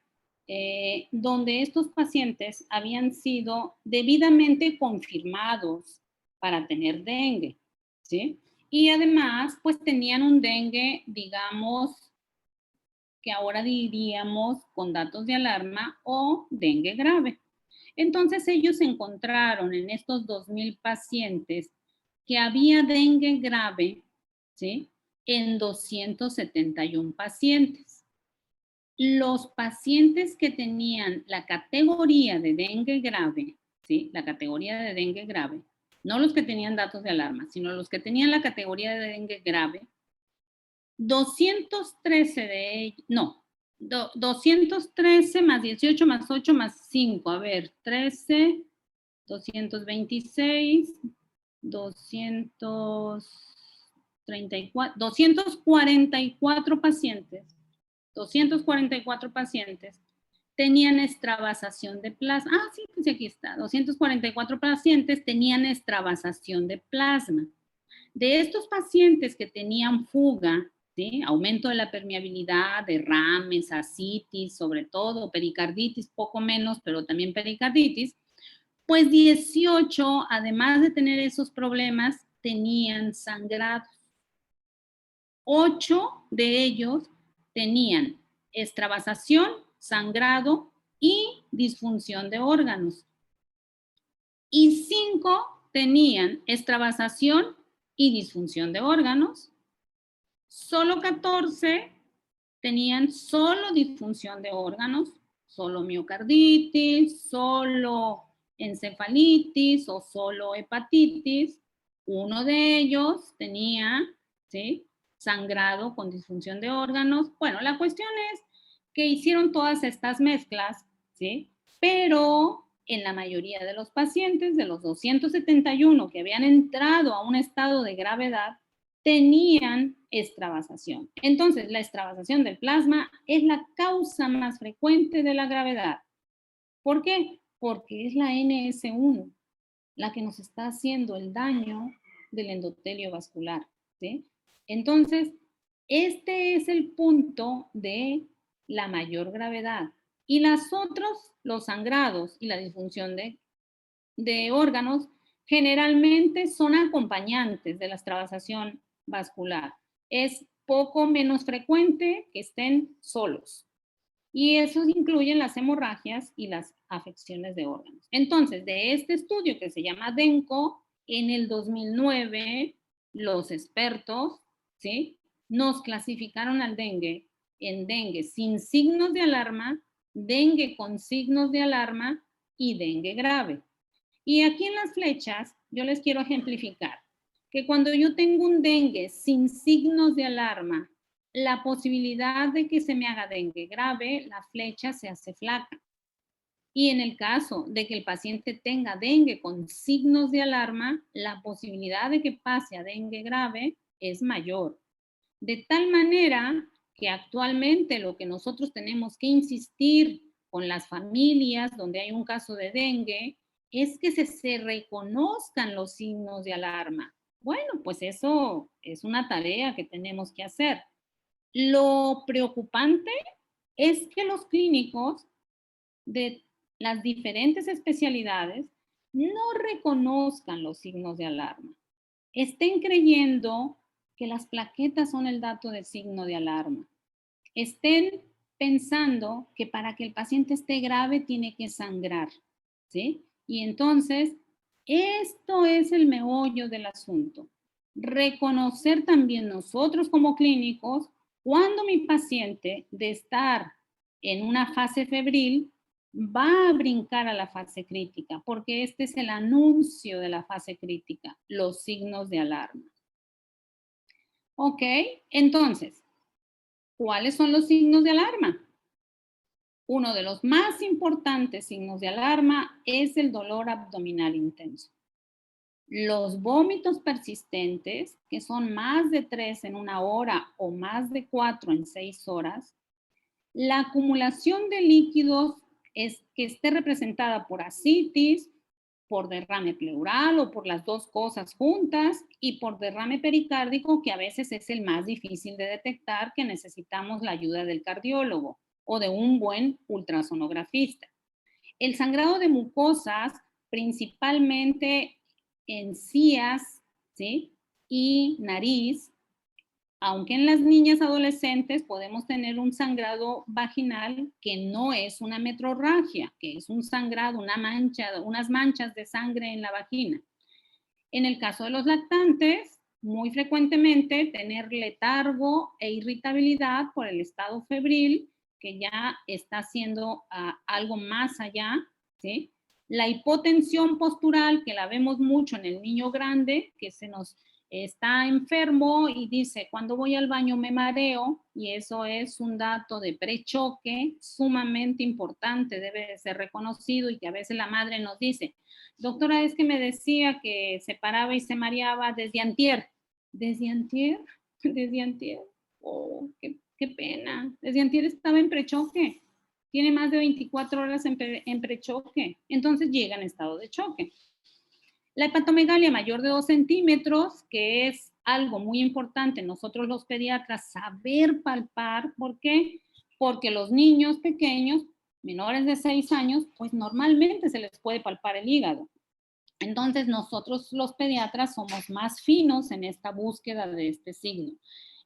donde estos pacientes habían sido debidamente confirmados para tener dengue, ¿sí? Y además, pues tenían un dengue, digamos, que ahora diríamos con datos de alarma o dengue grave. Entonces ellos encontraron en estos 2,000 pacientes que había dengue grave, ¿sí?, en 271 pacientes. Los pacientes que tenían la categoría de dengue grave, ¿sí?, la categoría de dengue grave, no los que tenían datos de alarma, sino los que tenían la categoría de dengue grave, 213 de ellos, no, 213 más 18 más 8 más 5, a ver, 13, 226, 244 pacientes, 244 pacientes tenían extravasación de plasma. Ah, sí, pues aquí está, 244 pacientes tenían extravasación de plasma. De estos pacientes que tenían fuga, ¿sí?, aumento de la permeabilidad, derrames, ascitis, sobre todo, pericarditis, poco menos, pero también pericarditis, pues 18, además de tener esos problemas, tenían sangrados. 8 de ellos tenían extravasación, sangrado y disfunción de órganos. Y 5 tenían extravasación y disfunción de órganos. Solo 14 tenían solo disfunción de órganos, solo miocarditis, solo encefalitis o solo hepatitis. Uno de ellos tenía, ¿sí?, sangrado con disfunción de órganos. Bueno, la cuestión es que hicieron todas estas mezclas, ¿sí?, pero en la mayoría de los pacientes, de los 271 que habían entrado a un estado de gravedad, tenían extravasación. Entonces, la extravasación del plasma es la causa más frecuente de la gravedad. ¿Por qué? Porque es la NS1 la que nos está haciendo el daño del endotelio vascular, ¿sí? Entonces, este es el punto de la mayor gravedad. Y los sangrados y la disfunción de órganos, generalmente son acompañantes de la extravasación vascular. Es poco menos frecuente que estén solos. Y eso incluye las hemorragias y las afecciones de órganos. Entonces, de este estudio que se llama DENCO, en el 2009, los expertos, ¿sí?, nos clasificaron al dengue en dengue sin signos de alarma, dengue con signos de alarma y dengue grave. Y aquí en las flechas yo les quiero ejemplificar que cuando yo tengo un dengue sin signos de alarma, la posibilidad de que se me haga dengue grave, la flecha se hace flaca. Y en el caso de que el paciente tenga dengue con signos de alarma, la posibilidad de que pase a dengue grave es mayor. De tal manera que actualmente lo que nosotros tenemos que insistir con las familias donde hay un caso de dengue es que se reconozcan los signos de alarma. Bueno, pues eso es una tarea que tenemos que hacer. Lo preocupante es que los clínicos de las diferentes especialidades no reconozcan los signos de alarma. Estén creyendo que las plaquetas son el dato de signo de alarma. Estén pensando que para que el paciente esté grave tiene que sangrar, ¿sí? Y entonces, esto es el meollo del asunto. Reconocer también nosotros como clínicos cuando mi paciente de estar en una fase febril va a brincar a la fase crítica, porque este es el anuncio de la fase crítica, los signos de alarma. Ok, entonces, ¿cuáles son los signos de alarma? Uno de los más importantes signos de alarma es el dolor abdominal intenso. Los vómitos persistentes, que son más de 3 en 1 hora o más de 4 en 6 horas. La acumulación de líquidos que esté representada por ascitis, por derrame pleural o por las dos cosas juntas y por derrame pericárdico, que a veces es el más difícil de detectar, que necesitamos la ayuda del cardiólogo o de un buen ultrasonografista. El sangrado de mucosas, principalmente encías, ¿sí?, y nariz, aunque en las niñas adolescentes podemos tener un sangrado vaginal que no es una metrorragia, que es un sangrado, unas manchas de sangre en la vagina. En el caso de los lactantes, muy frecuentemente tener letargo e irritabilidad por el estado febril, que ya está haciendo algo más allá, ¿sí? La hipotensión postural, que la vemos mucho en el niño grande, que se nos está enfermo y dice, cuando voy al baño me mareo, y eso es un dato de prechoque sumamente importante, debe de ser reconocido, y que a veces la madre nos dice, doctora, es que me decía que se paraba y se mareaba desde antier. ¿Desde antier? ¿Desde antier? Oh, qué pena. Desde antier estaba en prechoque. Tiene más de 24 horas en prechoque. Entonces llega en estado de choque. La hepatomegalia mayor de 2 centímetros, que es algo muy importante nosotros los pediatras saber palpar. ¿Por qué? Porque los niños pequeños, menores de 6 años, pues normalmente se les puede palpar el hígado. Entonces nosotros los pediatras somos más finos en esta búsqueda de este signo.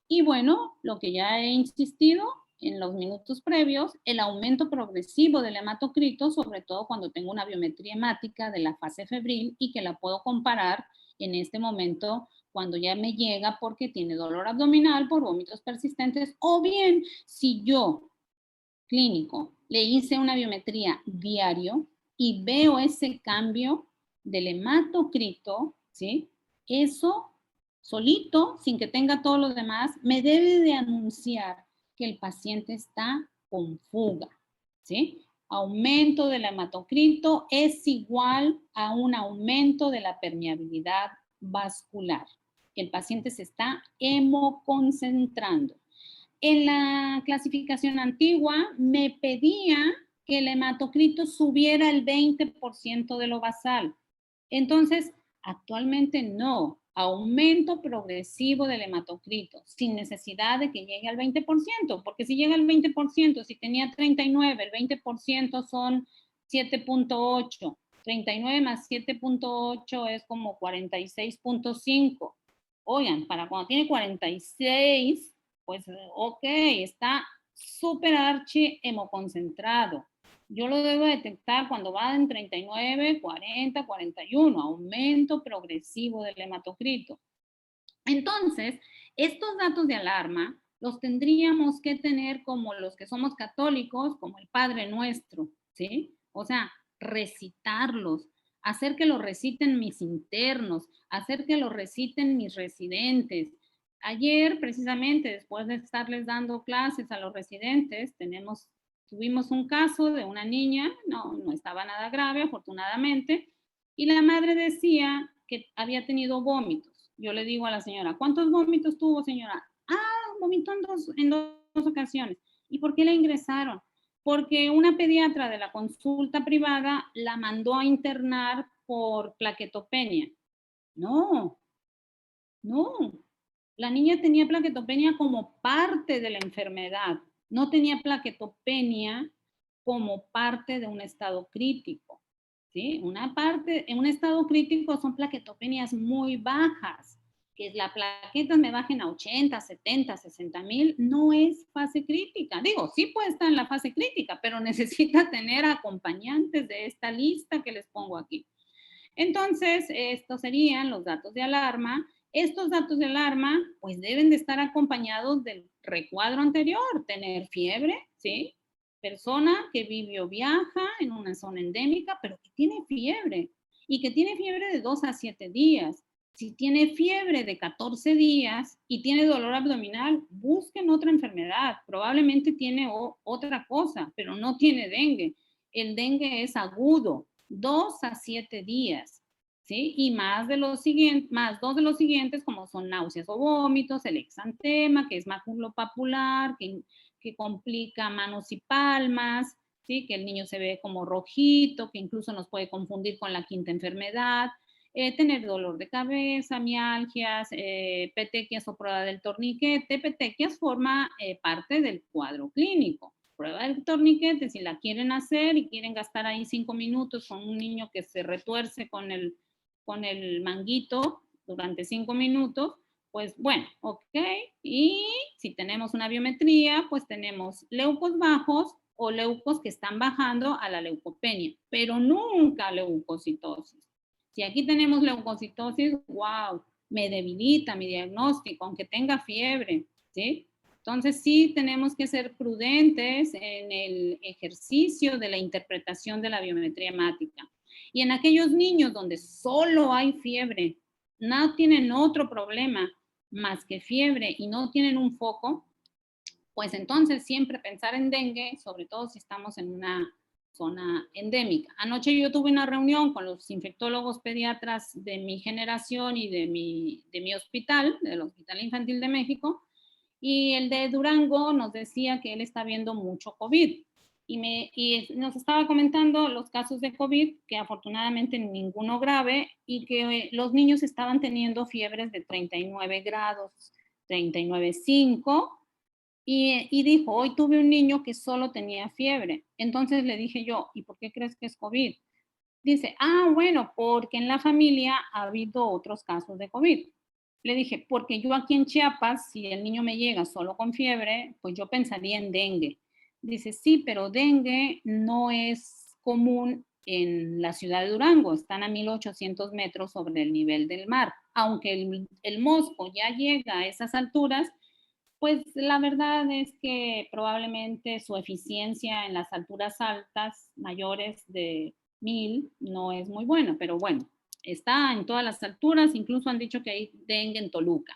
Y bueno, lo que ya he insistido en los minutos previos, el aumento progresivo del hematocrito, sobre todo cuando tengo una biometría hemática de la fase febril y que la puedo comparar en este momento cuando ya me llega porque tiene dolor abdominal por vómitos persistentes, o bien si yo, clínico, le hice una biometría diario y veo ese cambio del hematocrito, ¿sí? Eso solito, sin que tenga todo lo demás, me debe de anunciar que el paciente está con fuga, ¿sí? Aumento del hematocrito es igual a un aumento de la permeabilidad vascular. El paciente se está hemoconcentrando. En la clasificación antigua me pedía que el hematocrito subiera el 20% de lo basal. Entonces, actualmente no. Aumento progresivo del hematocrito, sin necesidad de que llegue al 20%, porque si llega al 20%, si tenía 39, el 20% son 7.8. 39 más 7.8 es como 46.5. Oigan, para cuando tiene 46, pues ok, está súper archi hemoconcentrado. Yo lo debo detectar cuando va en 39, 40, 41, aumento progresivo del hematocrito. Entonces, estos datos de alarma los tendríamos que tener como los que somos católicos, como el Padre Nuestro, ¿sí? O sea, recitarlos, hacer que los reciten mis internos, hacer que los reciten mis residentes. Ayer, precisamente, después de estarles dando clases a los residentes, tuvimos un caso de una niña, no estaba nada grave, afortunadamente, y la madre decía que había tenido vómitos. Yo le digo a la señora, ¿cuántos vómitos tuvo, señora? Vomitó en dos ocasiones. ¿Y por qué la ingresaron? Porque una pediatra de la consulta privada la mandó a internar por plaquetopenia. No. La niña tenía plaquetopenia como parte de la enfermedad. No tenía plaquetopenia como parte de un estado crítico. ¿Sí? En un estado crítico son plaquetopenias muy bajas. Que las plaquetas me bajen a 80, 70, 60,000, no es fase crítica. Digo, sí puede estar en la fase crítica, pero necesita tener acompañantes de esta lista que les pongo aquí. Entonces, estos serían los datos de alarma. Estos datos de alarma, pues deben de estar acompañados del recuadro anterior, tener fiebre, ¿sí? Persona que vive o viaja en una zona endémica, pero que tiene fiebre y que tiene fiebre de 2 a 7 días. Si tiene fiebre de 14 días y tiene dolor abdominal, busquen otra enfermedad. Probablemente tiene otra cosa, pero no tiene dengue. El dengue es agudo, 2 a 7 días. ¿Sí? Y más dos de los siguientes, como son náuseas o vómitos, el exantema, que es maculopapular, que complica manos y palmas, ¿sí? Que el niño se ve como rojito, que incluso nos puede confundir con la quinta enfermedad, tener dolor de cabeza, mialgias, petequias o prueba del torniquete. Petequias forma parte del cuadro clínico. Prueba del torniquete, si la quieren hacer y quieren gastar ahí 5 minutos con un niño que se retuerce con el manguito durante 5 minutos, pues bueno, ok. Y si tenemos una biometría, pues tenemos leucos bajos o leucos que están bajando a la leucopenia, pero nunca leucocitosis. Si aquí tenemos leucocitosis, wow, me debilita mi diagnóstico, aunque tenga fiebre, ¿sí? Entonces sí tenemos que ser prudentes en el ejercicio de la interpretación de la biometría hemática. Y en aquellos niños donde solo hay fiebre, no tienen otro problema más que fiebre y no tienen un foco, pues entonces siempre pensar en dengue, sobre todo si estamos en una zona endémica. Anoche yo tuve una reunión con los infectólogos pediatras de mi generación y de mi hospital, del Hospital Infantil de México, y el de Durango nos decía que él está viendo mucho COVID. Y nos estaba comentando los casos de COVID, que afortunadamente ninguno grave, y que los niños estaban teniendo fiebres de 39 grados, 39,5, y dijo, hoy tuve un niño que solo tenía fiebre. Entonces le dije yo, ¿y por qué crees que es COVID? Dice, bueno, porque en la familia ha habido otros casos de COVID. Le dije, porque yo aquí en Chiapas, si el niño me llega solo con fiebre, pues yo pensaría en dengue. Dice, sí, pero dengue no es común en la ciudad de Durango, están a 1,800 metros sobre el nivel del mar. Aunque el mosco ya llega a esas alturas, pues la verdad es que probablemente su eficiencia en las alturas altas, mayores de 1,000, no es muy buena, pero bueno, está en todas las alturas, incluso han dicho que hay dengue en Toluca.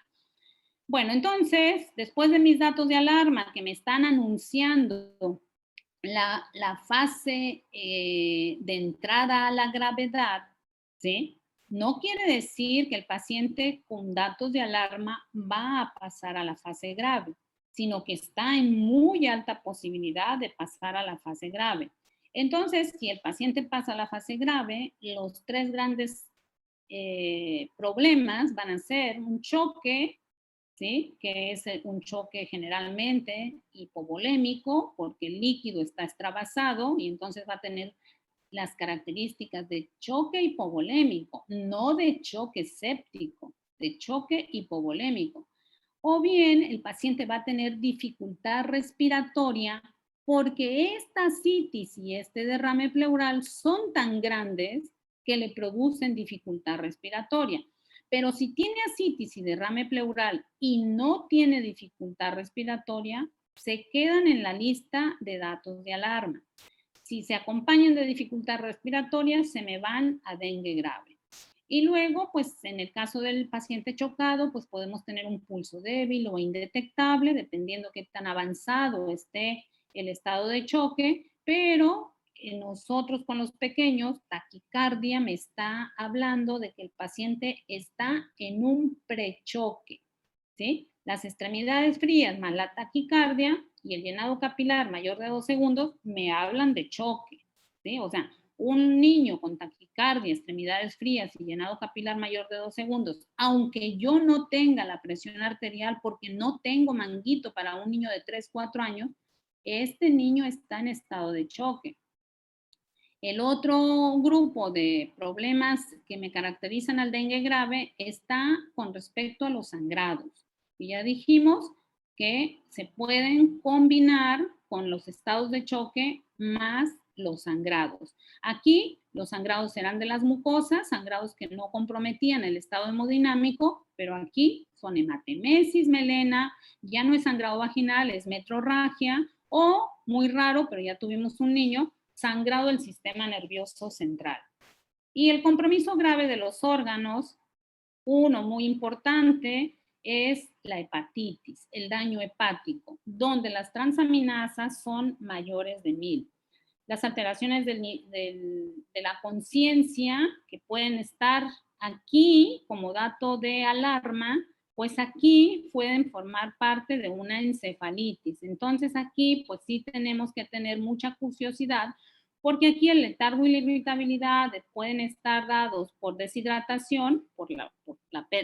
Bueno, entonces, después de mis datos de alarma que me están anunciando la fase de entrada a la gravedad, ¿sí? No quiere decir que el paciente con datos de alarma va a pasar a la fase grave, sino que está en muy alta posibilidad de pasar a la fase grave. Entonces, si el paciente pasa a la fase grave, los 3 grandes problemas van a ser un choque, ¿sí? Que es un choque generalmente hipovolémico, porque el líquido está extravasado y entonces va a tener las características de choque hipovolémico, no de choque séptico, de choque hipovolémico. O bien el paciente va a tener dificultad respiratoria porque esta citis y este derrame pleural son tan grandes que le producen dificultad respiratoria. Pero si tiene ascitis y derrame pleural y no tiene dificultad respiratoria, se quedan en la lista de datos de alarma. Si se acompañan de dificultad respiratoria, se me van a dengue grave. Y luego, pues en el caso del paciente chocado, pues podemos tener un pulso débil o indetectable, dependiendo qué tan avanzado esté el estado de choque, pero nosotros con los pequeños, taquicardia me está hablando de que el paciente está en un prechoque, ¿sí? Las extremidades frías más la taquicardia y el llenado capilar mayor de 2 segundos me hablan de choque, ¿sí? O sea, un niño con taquicardia, extremidades frías y llenado capilar mayor de 2 segundos, aunque yo no tenga la presión arterial porque no tengo manguito para un niño de 3, 4 años, este niño está en estado de choque. El otro grupo de problemas que me caracterizan al dengue grave está con respecto a los sangrados. Y ya dijimos que se pueden combinar con los estados de choque más los sangrados. Aquí los sangrados serán de las mucosas, sangrados que no comprometían el estado hemodinámico, pero aquí son hematemesis, melena, ya no es sangrado vaginal, es metrorragia o, muy raro, pero ya tuvimos un niño, sangrado del sistema nervioso central. Y el compromiso grave de los órganos, uno muy importante, es la hepatitis, el daño hepático, donde las transaminasas son mayores de 1000. Las alteraciones de la conciencia que pueden estar aquí como dato de alarma, pues aquí pueden formar parte de una encefalitis. Entonces aquí pues sí tenemos que tener mucha curiosidad porque aquí el letargo y la irritabilidad pueden estar dados por deshidratación,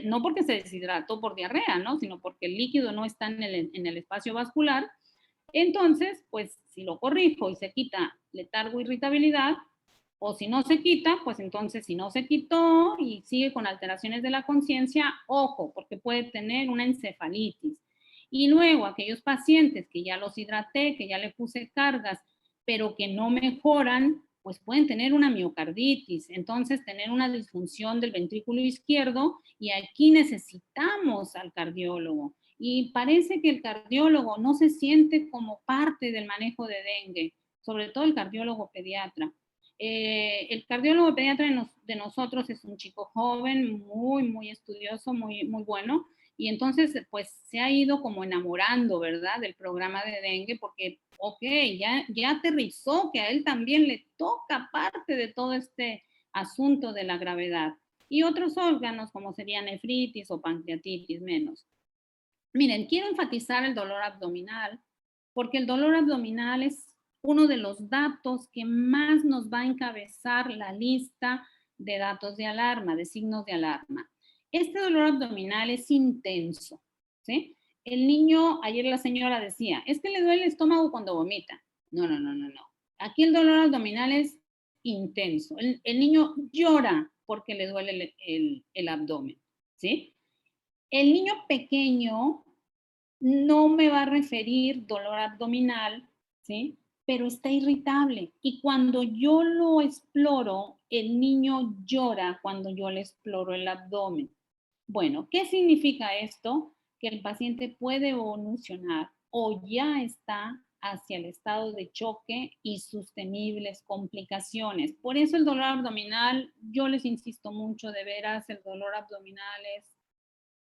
no porque se deshidrató por diarrea, ¿no? Sino porque el líquido no está en el espacio vascular. Entonces, pues si lo corrijo y se quita letargo, irritabilidad, o si no se quita, pues entonces si no se quitó y sigue con alteraciones de la conciencia, ojo, porque puede tener una encefalitis. Y luego aquellos pacientes que ya los hidraté, que ya le puse cargas, pero que no mejoran, pues pueden tener una miocarditis, entonces tener una disfunción del ventrículo izquierdo y aquí necesitamos al cardiólogo. Y parece que el cardiólogo no se siente como parte del manejo de dengue, sobre todo el cardiólogo pediatra. El cardiólogo pediatra de nosotros es un chico joven, muy estudioso, muy bueno, y entonces pues se ha ido como enamorando, ¿verdad?, del programa de dengue porque, ok, ya aterrizó que a él también le toca parte de todo este asunto de la gravedad. Y otros órganos como sería nefritis o pancreatitis menos. Miren, quiero enfatizar el dolor abdominal, porque el dolor abdominal es uno de los datos que más nos va a encabezar la lista de datos de alarma, de signos de alarma. Este dolor abdominal es intenso, ¿sí? El niño, ayer la señora decía, es que le duele el estómago cuando vomita. No. Aquí el dolor abdominal es intenso. El niño llora porque le duele el abdomen, ¿sí? El niño pequeño no me va a referir dolor abdominal, ¿sí? Pero está irritable. Y cuando yo lo exploro, el niño llora cuando yo le exploro el abdomen. Bueno, ¿qué significa esto? Que el paciente puede evolucionar o ya está hacia el estado de choque y sostenibles complicaciones. Por eso el dolor abdominal, yo les insisto mucho, de veras, el dolor abdominal es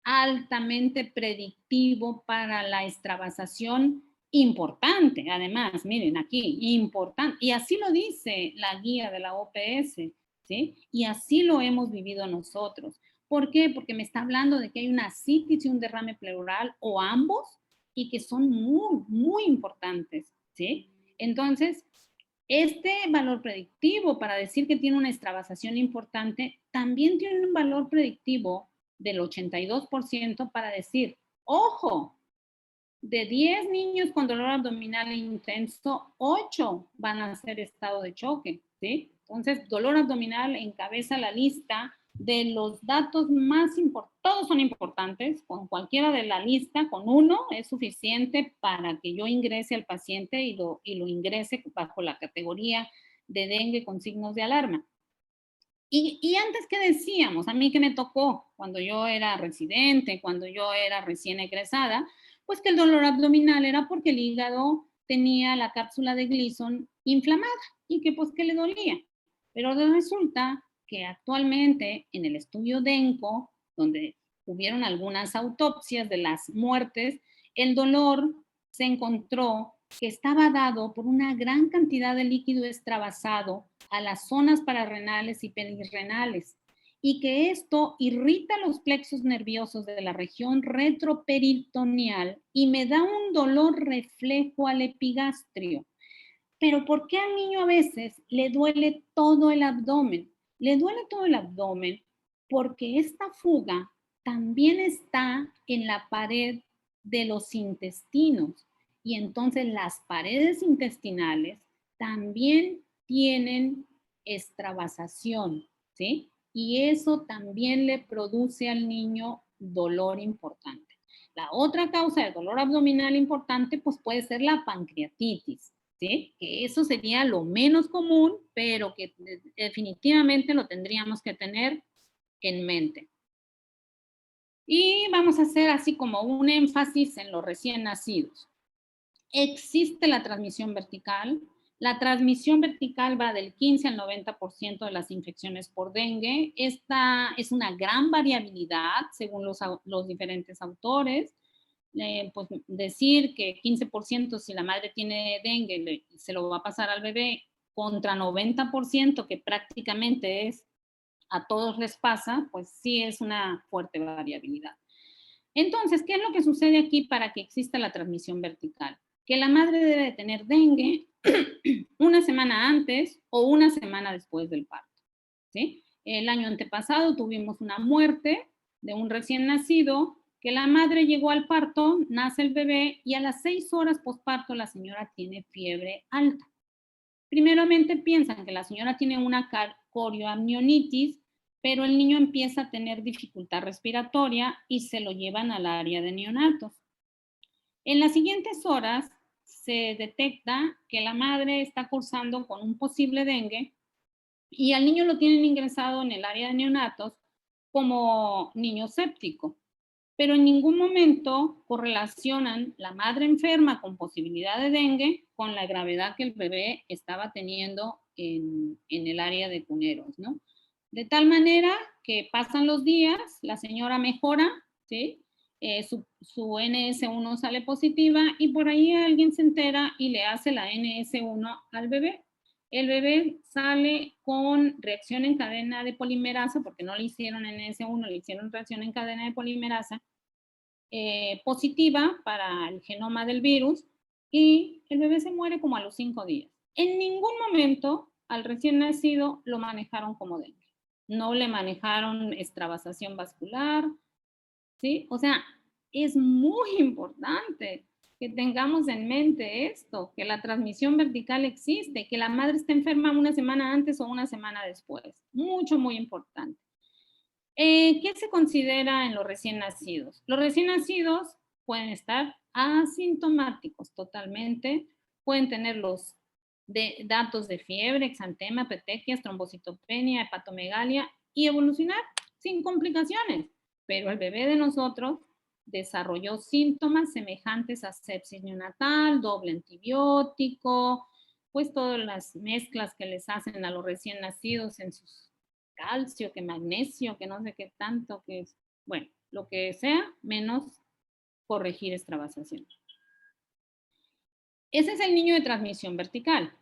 altamente predictivo para la extravasación importante, además, miren aquí, importante, y así lo dice la guía de la OPS, ¿sí? Y así lo hemos vivido nosotros. ¿Por qué? Porque me está hablando de que hay una ascitis y un derrame pleural, o ambos, y que son muy importantes, ¿sí? Entonces, este valor predictivo para decir que tiene una extravasación importante, también tiene un valor predictivo del 82% para decir, ojo, de 10 niños con dolor abdominal intenso, 8 van a hacer estado de choque, ¿sí? Entonces, dolor abdominal encabeza la lista de los datos más importantes. Todos son importantes, con cualquiera de la lista, con uno es suficiente para que yo ingrese al paciente y lo ingrese bajo la categoría de dengue con signos de alarma. Y antes, ¿qué decíamos? A mí que me tocó cuando yo era residente, cuando yo era recién egresada, pues que el dolor abdominal era porque el hígado tenía la cápsula de Gleason inflamada y que pues que le dolía. Pero resulta que actualmente en el estudio DENCO, donde hubieron algunas autopsias de las muertes, el dolor se encontró que estaba dado por una gran cantidad de líquido extravasado a las zonas pararrenales y perirrenales y que esto irrita los plexos nerviosos de la región retroperitoneal y me da un dolor reflejo al epigastrio. Pero ¿por qué al niño a veces le duele todo el abdomen? Le duele todo el abdomen porque esta fuga también está en la pared de los intestinos y entonces las paredes intestinales también tienen extravasación, ¿sí? Y eso también le produce al niño dolor importante. La otra causa de dolor abdominal importante pues puede ser la pancreatitis, ¿sí? Que eso sería lo menos común, pero que definitivamente lo tendríamos que tener en mente. Y vamos a hacer así como un énfasis en los recién nacidos. Existe la transmisión vertical. La transmisión vertical va del 15 al 90% de las infecciones por dengue. Esta es una gran variabilidad según los diferentes autores. Pues decir que 15% si la madre tiene dengue se lo va a pasar al bebé contra 90% que prácticamente es a todos les pasa, pues sí es una fuerte variabilidad. Entonces, ¿qué es lo que sucede aquí para que exista la transmisión vertical? Que la madre debe de tener dengue una semana antes o una semana después del parto, ¿sí? El año antepasado tuvimos una muerte de un recién nacido que la madre llegó al parto, nace el bebé y a las 6 horas postparto la señora tiene fiebre alta. Primeramente piensan que la señora tiene una corioamnionitis, pero el niño empieza a tener dificultad respiratoria y se lo llevan al área de neonatos. En las siguientes horas se detecta que la madre está cursando con un posible dengue y al niño lo tienen ingresado en el área de neonatos como niño séptico, pero en ningún momento correlacionan la madre enferma con posibilidad de dengue con la gravedad que el bebé estaba teniendo en el área de cuneros, ¿no? De tal manera que pasan los días, la señora mejora, ¿sí? Su NS1 sale positiva y por ahí alguien se entera y le hace la NS1 al bebé. El bebé sale con reacción en cadena de polimerasa, porque no le hicieron NS1, le hicieron reacción en cadena de polimerasa positiva para el genoma del virus y el bebé se muere como a los 5 días. En ningún momento al recién nacido lo manejaron como dengue. No le manejaron extravasación vascular, ¿sí? O sea, es muy importante que tengamos en mente esto, que la transmisión vertical existe, que la madre está enferma una semana antes o una semana después. Mucho, muy importante. ¿Qué se considera en los recién nacidos? Los recién nacidos pueden estar asintomáticos totalmente, pueden tener los datos de fiebre, exantema, petequias, trombocitopenia, hepatomegalia y evolucionar sin complicaciones. Pero el bebé de nosotros desarrolló síntomas semejantes a sepsis neonatal, doble antibiótico, pues todas las mezclas que les hacen a los recién nacidos en sus calcio, que magnesio, que no sé qué tanto, que es, bueno, lo que sea, menos corregir extravasación. Ese es el niño de transmisión vertical.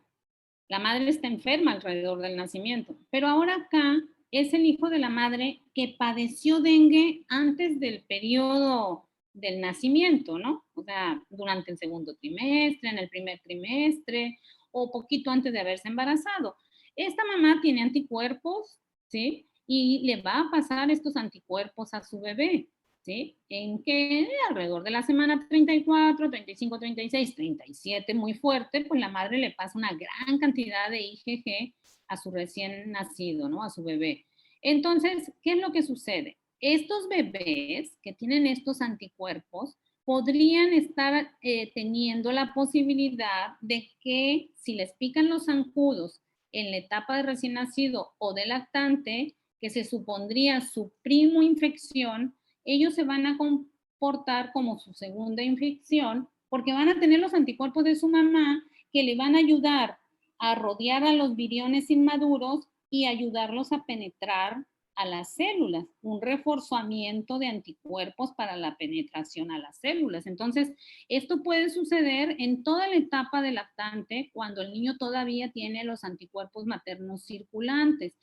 La madre está enferma alrededor del nacimiento, pero ahora acá es el hijo de la madre que padeció dengue antes del periodo del nacimiento, ¿no? O sea, durante el segundo trimestre, en el primer trimestre o poquito antes de haberse embarazado. Esta mamá tiene anticuerpos, ¿sí? Y le va a pasar estos anticuerpos a su bebé. ¿sí? En que alrededor de la semana 34, 35, 36, 37, muy fuerte, pues la madre le pasa una gran cantidad de IgG a su recién nacido, ¿no? A su bebé. Entonces, ¿qué es lo que sucede? Estos bebés que tienen estos anticuerpos podrían estar teniendo la posibilidad de que si les pican los zancudos en la etapa de recién nacido o de lactante, que se supondría su primo infección, ellos se van a comportar como su segunda infección porque van a tener los anticuerpos de su mamá que le van a ayudar a rodear a los viriones inmaduros y ayudarlos a penetrar a las células, un reforzamiento de anticuerpos para la penetración a las células. Entonces, esto puede suceder en toda la etapa del lactante cuando el niño todavía tiene los anticuerpos maternos circulantes.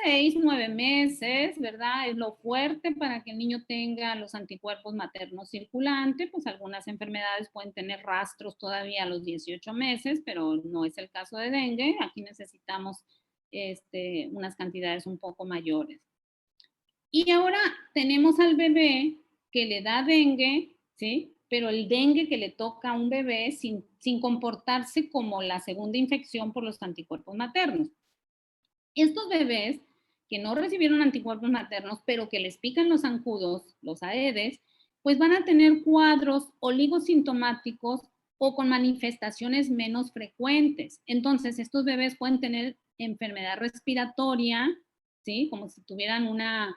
6, 9 meses, ¿verdad? Es lo fuerte para que el niño tenga los anticuerpos maternos circulantes, pues algunas enfermedades pueden tener rastros todavía a los 18 meses, pero no es el caso de dengue. Aquí necesitamos unas cantidades un poco mayores. Y ahora tenemos al bebé que le da dengue, ¿sí? Pero el dengue que le toca a un bebé sin comportarse como la segunda infección por los anticuerpos maternos. Estos bebés que no recibieron anticuerpos maternos, pero que les pican los zancudos, los Aedes, pues van a tener cuadros oligosintomáticos o con manifestaciones menos frecuentes. Entonces, estos bebés pueden tener enfermedad respiratoria, ¿sí? Como si tuvieran una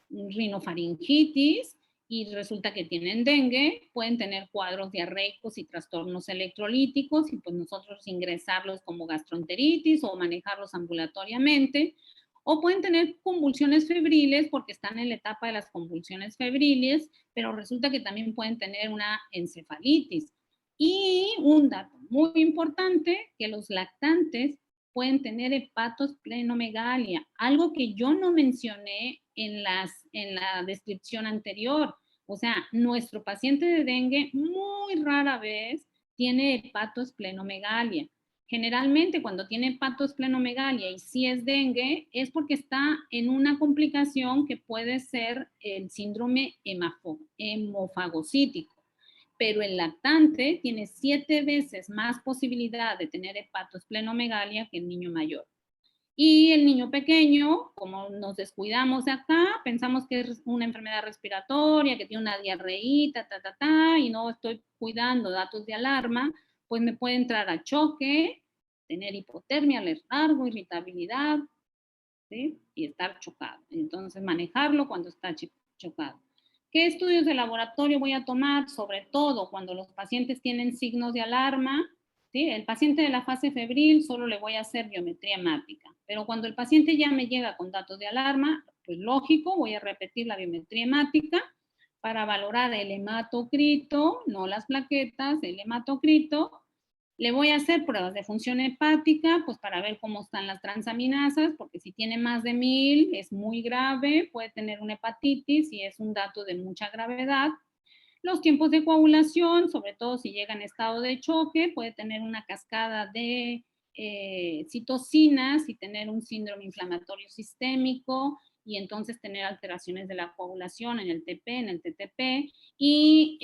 rinofaringitis y resulta que tienen dengue, pueden tener cuadros diarreicos y trastornos electrolíticos y pues nosotros ingresarlos como gastroenteritis o manejarlos ambulatoriamente, o pueden tener convulsiones febriles porque están en la etapa de las convulsiones febriles, pero resulta que también pueden tener una encefalitis. Y un dato muy importante, que los lactantes pueden tener hepatosplenomegalia, algo que yo no mencioné en la descripción anterior. O sea, nuestro paciente de dengue muy rara vez tiene hepatosplenomegalia. Generalmente cuando tiene hepatosplenomegalia y si es dengue, es porque está en una complicación que puede ser el síndrome hemofagocítico. Pero el lactante tiene 7 veces más posibilidad de tener hepatosplenomegalia que el niño mayor. Y el niño pequeño, como nos descuidamos de acá, pensamos que es una enfermedad respiratoria, que tiene una diarreíta, y no estoy cuidando datos de alarma, pues me puede entrar a choque, tener hipotermia, letargo, irritabilidad, ¿sí? Y estar chocado. Entonces, manejarlo cuando está chocado. ¿Qué estudios de laboratorio voy a tomar? Sobre todo cuando los pacientes tienen signos de alarma, ¿sí? El paciente de la fase febril solo le voy a hacer biometría hemática, pero cuando el paciente ya me llega con datos de alarma, pues lógico, voy a repetir la biometría hemática para valorar el hematocrito, no las plaquetas, el hematocrito. Le voy a hacer pruebas de función hepática, pues para ver cómo están las transaminasas, porque si tiene más de 1000 es muy grave, puede tener una hepatitis y es un dato de mucha gravedad. Los tiempos de coagulación, sobre todo si llega en estado de choque, puede tener una cascada de citocinas y tener un síndrome inflamatorio sistémico y entonces tener alteraciones de la coagulación en el TP, en el TTP y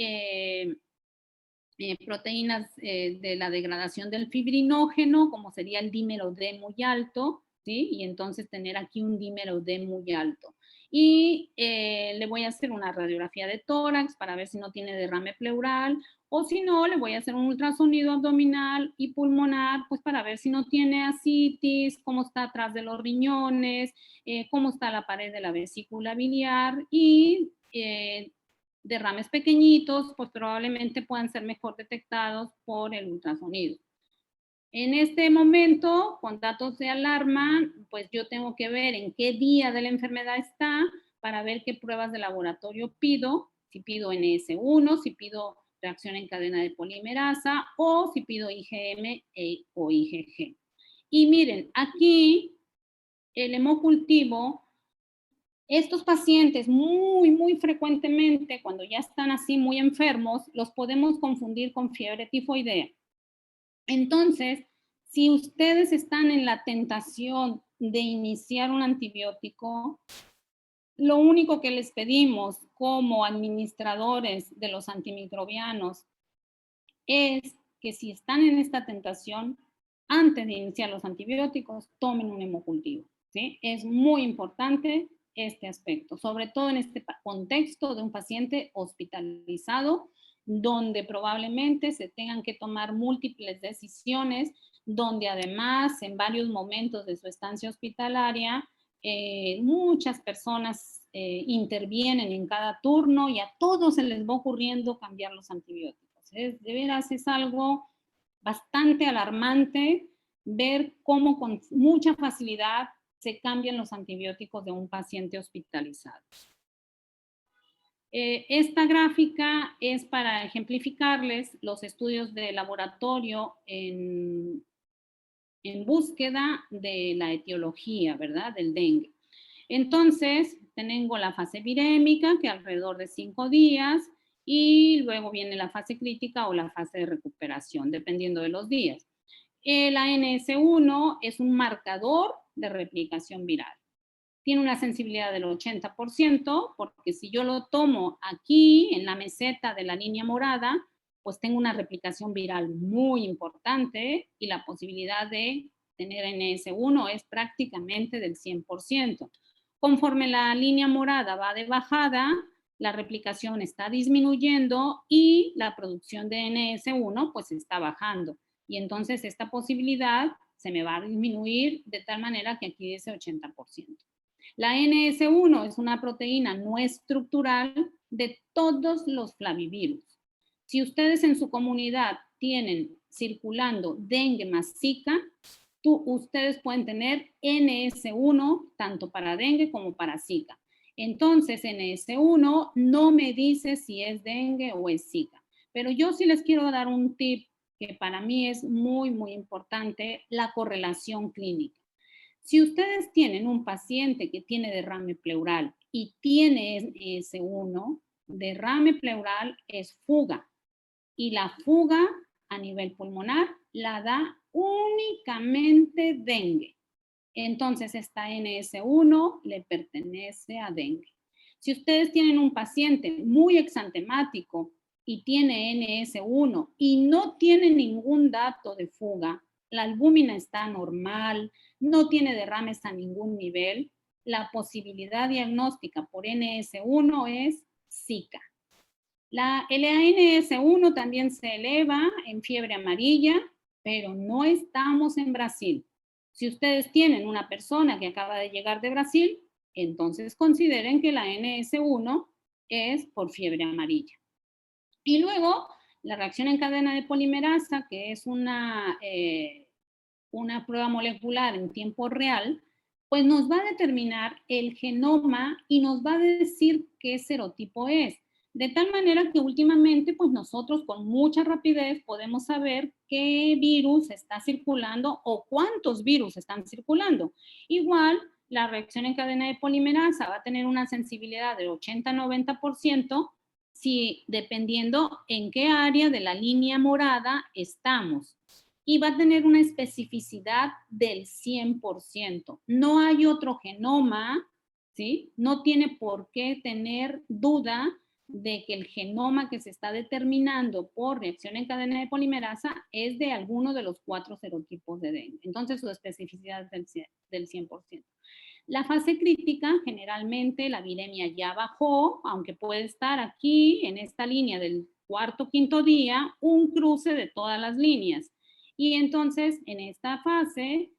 proteínas de la degradación del fibrinógeno, como sería el dímero D muy alto, ¿sí? Y entonces tener aquí un dímero D muy alto. Y le voy a hacer una radiografía de tórax para ver si no tiene derrame pleural, o si no, le voy a hacer un ultrasonido abdominal y pulmonar, pues para ver si no tiene ascitis, cómo está atrás de los riñones, cómo está la pared de la vesícula biliar y derrames pequeñitos, pues probablemente puedan ser mejor detectados por el ultrasonido. En este momento, con datos de alarma, pues yo tengo que ver en qué día de la enfermedad está para ver qué pruebas de laboratorio pido, si pido NS1, si pido reacción en cadena de polimerasa o si pido IgM o IgG. Y miren, aquí el hemocultivo, estos pacientes muy frecuentemente, cuando ya están así muy enfermos, los podemos confundir con fiebre tifoidea. Entonces, si ustedes están en la tentación de iniciar un antibiótico, lo único que les pedimos como administradores de los antimicrobianos es que si están en esta tentación, antes de iniciar los antibióticos, tomen un hemocultivo, ¿sí? Es muy importante este aspecto, sobre todo en este contexto de un paciente hospitalizado, donde probablemente se tengan que tomar múltiples decisiones, donde además en varios momentos de su estancia hospitalaria, muchas personas intervienen en cada turno y a todos se les va ocurriendo cambiar los antibióticos. De veras es algo bastante alarmante ver cómo con mucha facilidad se cambian los antibióticos de un paciente hospitalizado. Esta gráfica es para ejemplificarles los estudios de laboratorio en búsqueda de la etiología, ¿verdad? Del dengue. Entonces, tengo la fase virémica, que alrededor de 5 días, y luego viene la fase crítica o la fase de recuperación, dependiendo de los días. El ANS1 es un marcador de replicación viral. Tiene una sensibilidad del 80%, porque si yo lo tomo aquí, en la meseta de la línea morada, pues tengo una replicación viral muy importante y la posibilidad de tener NS1 es prácticamente del 100%. Conforme la línea morada va de bajada, la replicación está disminuyendo y la producción de NS1 pues está bajando. Y entonces esta posibilidad se me va a disminuir de tal manera que aquí dice 80%. La NS1 es una proteína no estructural de todos los flavivirus. Si ustedes en su comunidad tienen circulando dengue más zika, ustedes pueden tener NS1 tanto para dengue como para zika. Entonces, NS1 no me dice si es dengue o es zika. Pero yo sí les quiero dar un tip que para mí es muy, muy importante, la correlación clínica. Si ustedes tienen un paciente que tiene derrame pleural y tiene NS1, derrame pleural es fuga. Y la fuga a nivel pulmonar la da únicamente dengue. Entonces, esta NS1 le pertenece a dengue. Si ustedes tienen un paciente muy exantemático y tiene NS1 y no tiene ningún dato de fuga, la albúmina está normal, no tiene derrames a ningún nivel, la posibilidad diagnóstica por NS1 es Zika. El ANS1 también se eleva en fiebre amarilla, pero no estamos en Brasil. Si ustedes tienen una persona que acaba de llegar de Brasil, entonces consideren que la ANS1 es por fiebre amarilla. Y luego, la reacción en cadena de polimerasa, que es una prueba molecular en tiempo real, pues nos va a determinar el genoma y nos va a decir qué serotipo es. De tal manera que últimamente, pues nosotros con mucha rapidez podemos saber qué virus está circulando o cuántos virus están circulando. Igual, la reacción en cadena de polimerasa va a tener una sensibilidad de 80-90%, si, dependiendo en qué área de la línea morada estamos. Y va a tener una especificidad del 100%. No hay otro genoma, ¿sí? No tiene por qué tener duda de que el genoma que se está determinando por reacción en cadena de polimerasa es de alguno de los 4 serotipos de dengue. Entonces, su especificidad es del 100%. La fase crítica, generalmente la viremia ya bajó, aunque puede estar aquí en esta línea del cuarto, quinto día, un cruce de todas las líneas. Y entonces, en esta fase,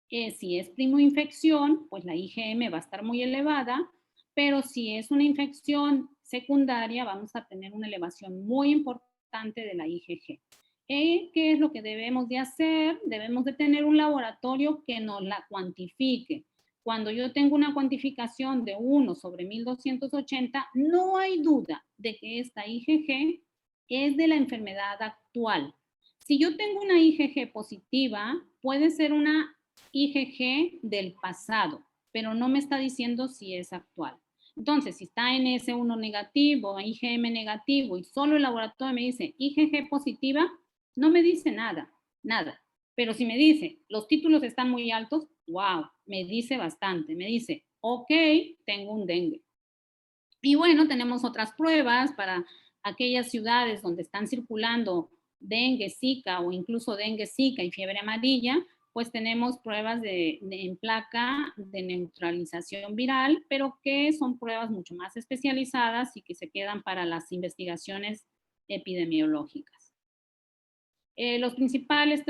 si es primoinfección, pues la IgM va a estar muy elevada, pero si es una infección secundaria, vamos a tener una elevación muy importante de la IgG. ¿Qué es lo que debemos de hacer? Debemos de tener un laboratorio que nos la cuantifique. Cuando yo tengo una cuantificación de 1 sobre 1280, no hay duda de que esta IgG es de la enfermedad actual. Si yo tengo una IgG positiva, puede ser una IgG del pasado, pero no me está diciendo si es actual. Entonces, si está NS1 negativo, IgM negativo y solo el laboratorio me dice IgG positiva, no me dice nada, nada. Pero si me dice, los títulos están muy altos, wow, me dice bastante. Me dice, ok, tengo un dengue. Y bueno, tenemos otras pruebas para aquellas ciudades donde están circulando dengue, zika o incluso dengue, zika y fiebre amarilla, pues tenemos pruebas en placa de neutralización viral, pero que son pruebas mucho más especializadas y que se quedan para las investigaciones epidemiológicas. Los principales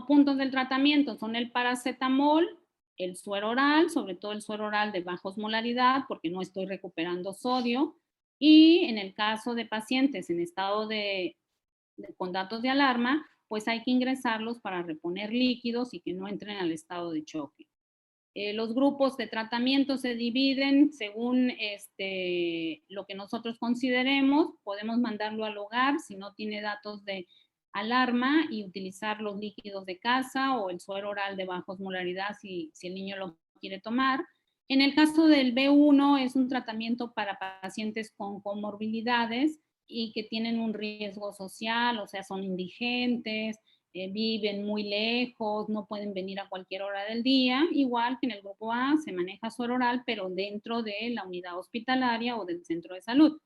puntos del tratamiento son el paracetamol, el suero oral, sobre todo el suero oral de baja osmolaridad, porque no estoy recuperando sodio, y en el caso de pacientes en estado con datos de alarma, pues hay que ingresarlos para reponer líquidos y que no entren al estado de choque. Los grupos de tratamiento se dividen según lo que nosotros consideremos. Podemos mandarlo al hogar si no tiene datos de alarma y utilizar los líquidos de casa o el suero oral de baja osmolaridad si el niño lo quiere tomar. En el caso del B1 es un tratamiento para pacientes con comorbilidades y que tienen un riesgo social, o sea, son indigentes, viven muy lejos, no pueden venir a cualquier hora del día. Igual que en el grupo A se maneja suero oral, pero dentro de la unidad hospitalaria o del centro de salud.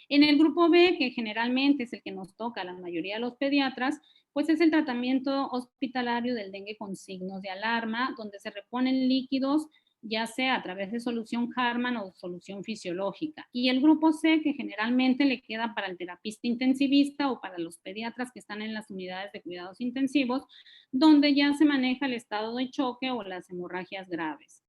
En el grupo B, que generalmente es el que nos toca a la mayoría de los pediatras, pues es el tratamiento hospitalario del dengue con signos de alarma, donde se reponen líquidos, ya sea a través de solución Harman o solución fisiológica. Y el grupo C, que generalmente le queda para el terapista intensivista o para los pediatras que están en las unidades de cuidados intensivos, donde ya se maneja el estado de choque o las hemorragias graves.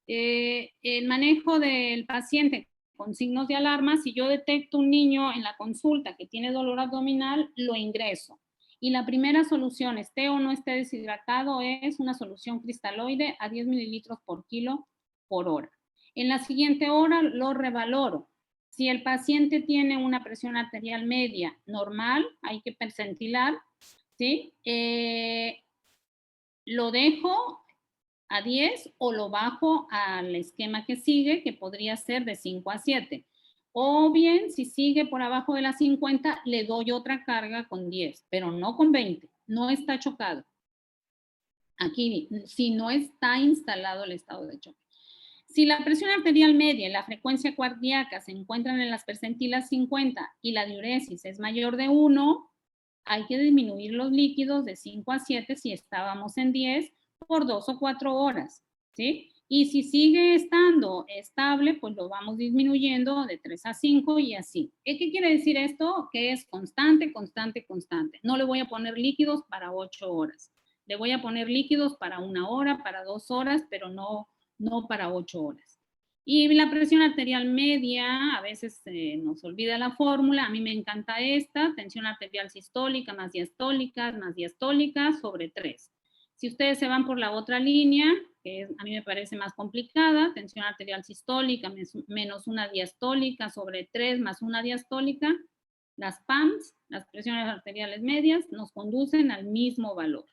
El manejo del paciente con signos de alarma, si yo detecto un niño en la consulta que tiene dolor abdominal, lo ingreso. Y la primera solución, esté o no esté deshidratado, es una solución cristaloide a 10 mililitros por kilo por hora. En la siguiente hora lo revaloro. Si el paciente tiene una presión arterial media normal, hay que percentilar, ¿sí? Lo dejo a 10 o lo bajo al esquema que sigue, que podría ser de 5 a 7. O bien, si sigue por abajo de las 50, le doy otra carga con 10, pero no con 20. No está chocado. Aquí, si no está instalado el estado de choque. Si la presión arterial media y la frecuencia cardíaca se encuentran en las percentilas 50 y la diuresis es mayor de 1, hay que disminuir los líquidos de 5 a 7 si estábamos en 10 por 2 o 4 horas, ¿sí? Y si sigue estando estable, pues lo vamos disminuyendo de 3 a 5 y así. ¿Qué quiere decir esto? Que es constante, constante, constante. No le voy a poner líquidos para 8 horas. Le voy a poner líquidos para 1 hora, para 2 horas, pero no para 8 horas. Y la presión arterial media, a veces nos olvida la fórmula, a mí me encanta esta, tensión arterial sistólica más diastólica sobre 3. Si ustedes se van por la otra línea, que a mí me parece más complicada, tensión arterial sistólica menos una diastólica sobre 3 más una diastólica, las PAMS, las presiones arteriales medias, nos conducen al mismo valor.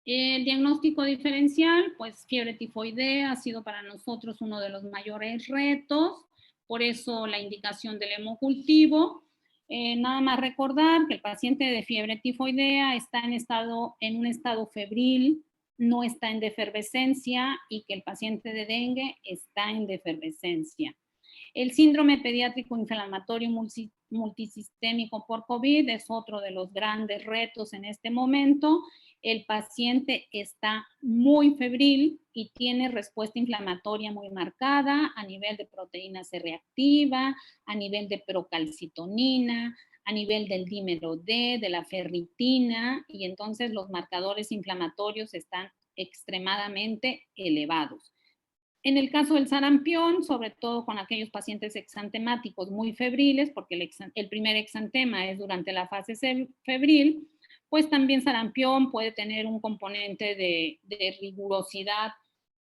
El diagnóstico diferencial, pues fiebre tifoidea ha sido para nosotros uno de los mayores retos, por eso la indicación del hemocultivo. Nada más recordar que el paciente de fiebre tifoidea está en un estado febril, no está en defervescencia y que el paciente de dengue está en defervescencia. El síndrome pediátrico inflamatorio multisistémico por COVID es otro de los grandes retos en este momento. El paciente está muy febril y tiene respuesta inflamatoria muy marcada a nivel de proteína C reactiva, a nivel de procalcitonina, a nivel del dímero D, de la ferritina, y entonces los marcadores inflamatorios están extremadamente elevados. En el caso del sarampión, sobre todo con aquellos pacientes exantemáticos muy febriles, porque el primer exantema es durante la fase febril, pues también sarampión puede tener un componente de rigurosidad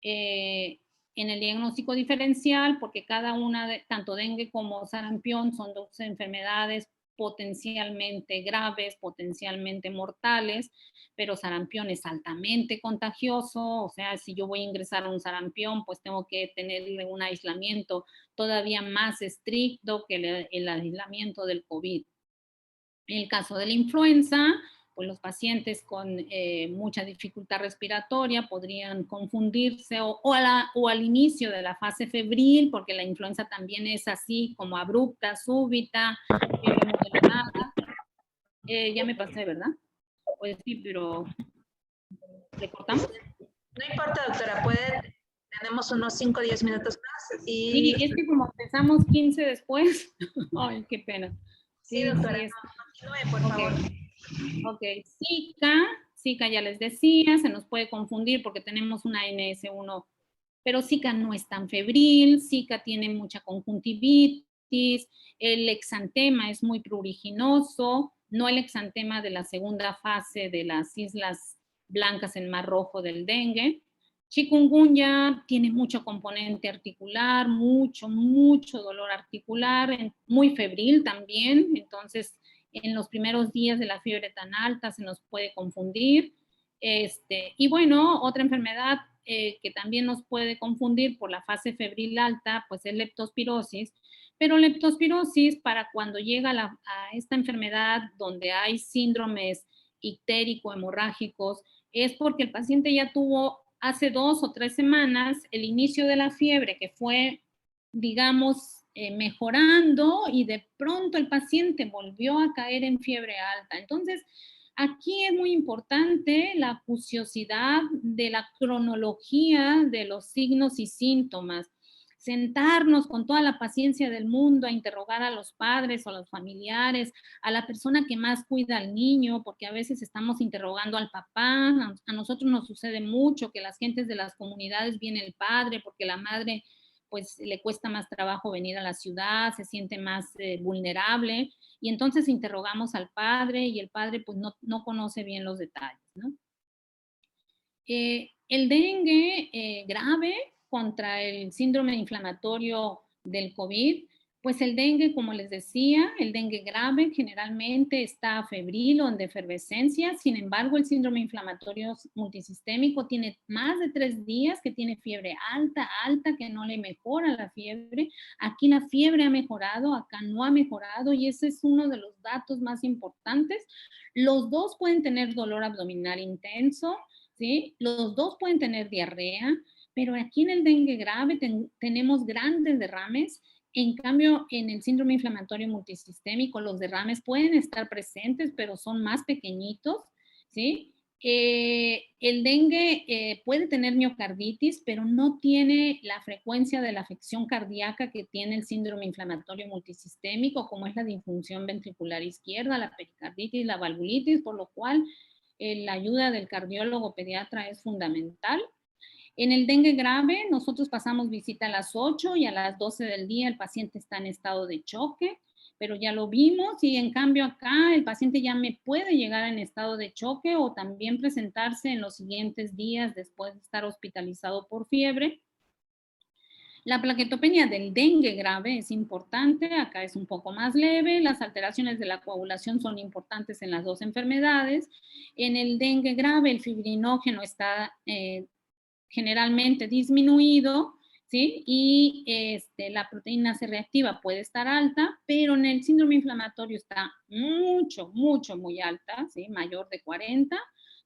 en el diagnóstico diferencial, porque cada una, tanto dengue como sarampión, son dos enfermedades potencialmente graves, potencialmente mortales, pero sarampión es altamente contagioso, o sea, si yo voy a ingresar a un sarampión, pues tengo que tenerle un aislamiento todavía más estricto que el aislamiento del COVID. En el caso de la influenza, pues los pacientes con mucha dificultad respiratoria podrían confundirse o al inicio de la fase febril, porque la influenza también es así como abrupta, súbita, fiebre muy elevada. Ya me pasé, ¿verdad? Pues sí, pero ¿le cortamos? No importa, doctora, tenemos unos 5 o 10 minutos más. Sí, es que como empezamos 15 después. Ay, qué pena. Sí, doctora, sí, continúe, por favor. Ok, Zika ya les decía, se nos puede confundir porque tenemos una NS1, pero Zika no es tan febril, Zika tiene mucha conjuntivitis, el exantema es muy pruriginoso, no el exantema de la segunda fase de las Islas Blancas en Mar Rojo del dengue. Chikungunya tiene mucho componente articular, mucho dolor articular, muy febril también, entonces en los primeros días de la fiebre tan alta se nos puede confundir. Y bueno, otra enfermedad que también nos puede confundir por la fase febril alta, pues es leptospirosis, pero leptospirosis para cuando llega a esta enfermedad donde hay síndromes ictérico-hemorrágicos, es porque el paciente ya tuvo hace 2 o 3 semanas el inicio de la fiebre que fue, digamos, mejorando y de pronto el paciente volvió a caer en fiebre alta. Entonces, aquí es muy importante la acuciosidad de la cronología de los signos y síntomas. Sentarnos con toda la paciencia del mundo a interrogar a los padres o a los familiares, a la persona que más cuida al niño, porque a veces estamos interrogando al papá. A nosotros nos sucede mucho que las gentes de las comunidades viene el padre, porque la madre pues le cuesta más trabajo venir a la ciudad, se siente más vulnerable, y entonces interrogamos al padre y el padre pues no conoce bien los detalles, ¿no? El dengue grave contra el síndrome inflamatorio del COVID, pues el dengue, como les decía, el dengue grave generalmente está febril o en efervescencia. Sin embargo, el síndrome inflamatorio multisistémico tiene más de 3 días que tiene fiebre alta, que no le mejora la fiebre. Aquí la fiebre ha mejorado, acá no ha mejorado, y ese es uno de los datos más importantes. Los dos pueden tener dolor abdominal intenso, ¿sí? Los dos pueden tener diarrea, pero aquí en el dengue grave tenemos grandes derrames. En cambio, en el síndrome inflamatorio multisistémico, los derrames pueden estar presentes, pero son más pequeñitos, ¿sí? El dengue puede tener miocarditis, pero no tiene la frecuencia de la afección cardíaca que tiene el síndrome inflamatorio multisistémico, como es la disfunción ventricular izquierda, la pericarditis, la valvulitis, por lo cual la ayuda del cardiólogo pediatra es fundamental. En el dengue grave, nosotros pasamos visita a las 8 y a las 12 del día el paciente está en estado de choque, pero ya lo vimos, y en cambio acá el paciente ya me puede llegar en estado de choque o también presentarse en los siguientes días después de estar hospitalizado por fiebre. La plaquetopenia del dengue grave es importante, acá es un poco más leve. Las alteraciones de la coagulación son importantes en las dos enfermedades. En el dengue grave el fibrinógeno está generalmente disminuido, ¿sí? Y la proteína C reactiva puede estar alta, pero en el síndrome inflamatorio está muy alta, ¿sí? Mayor de 40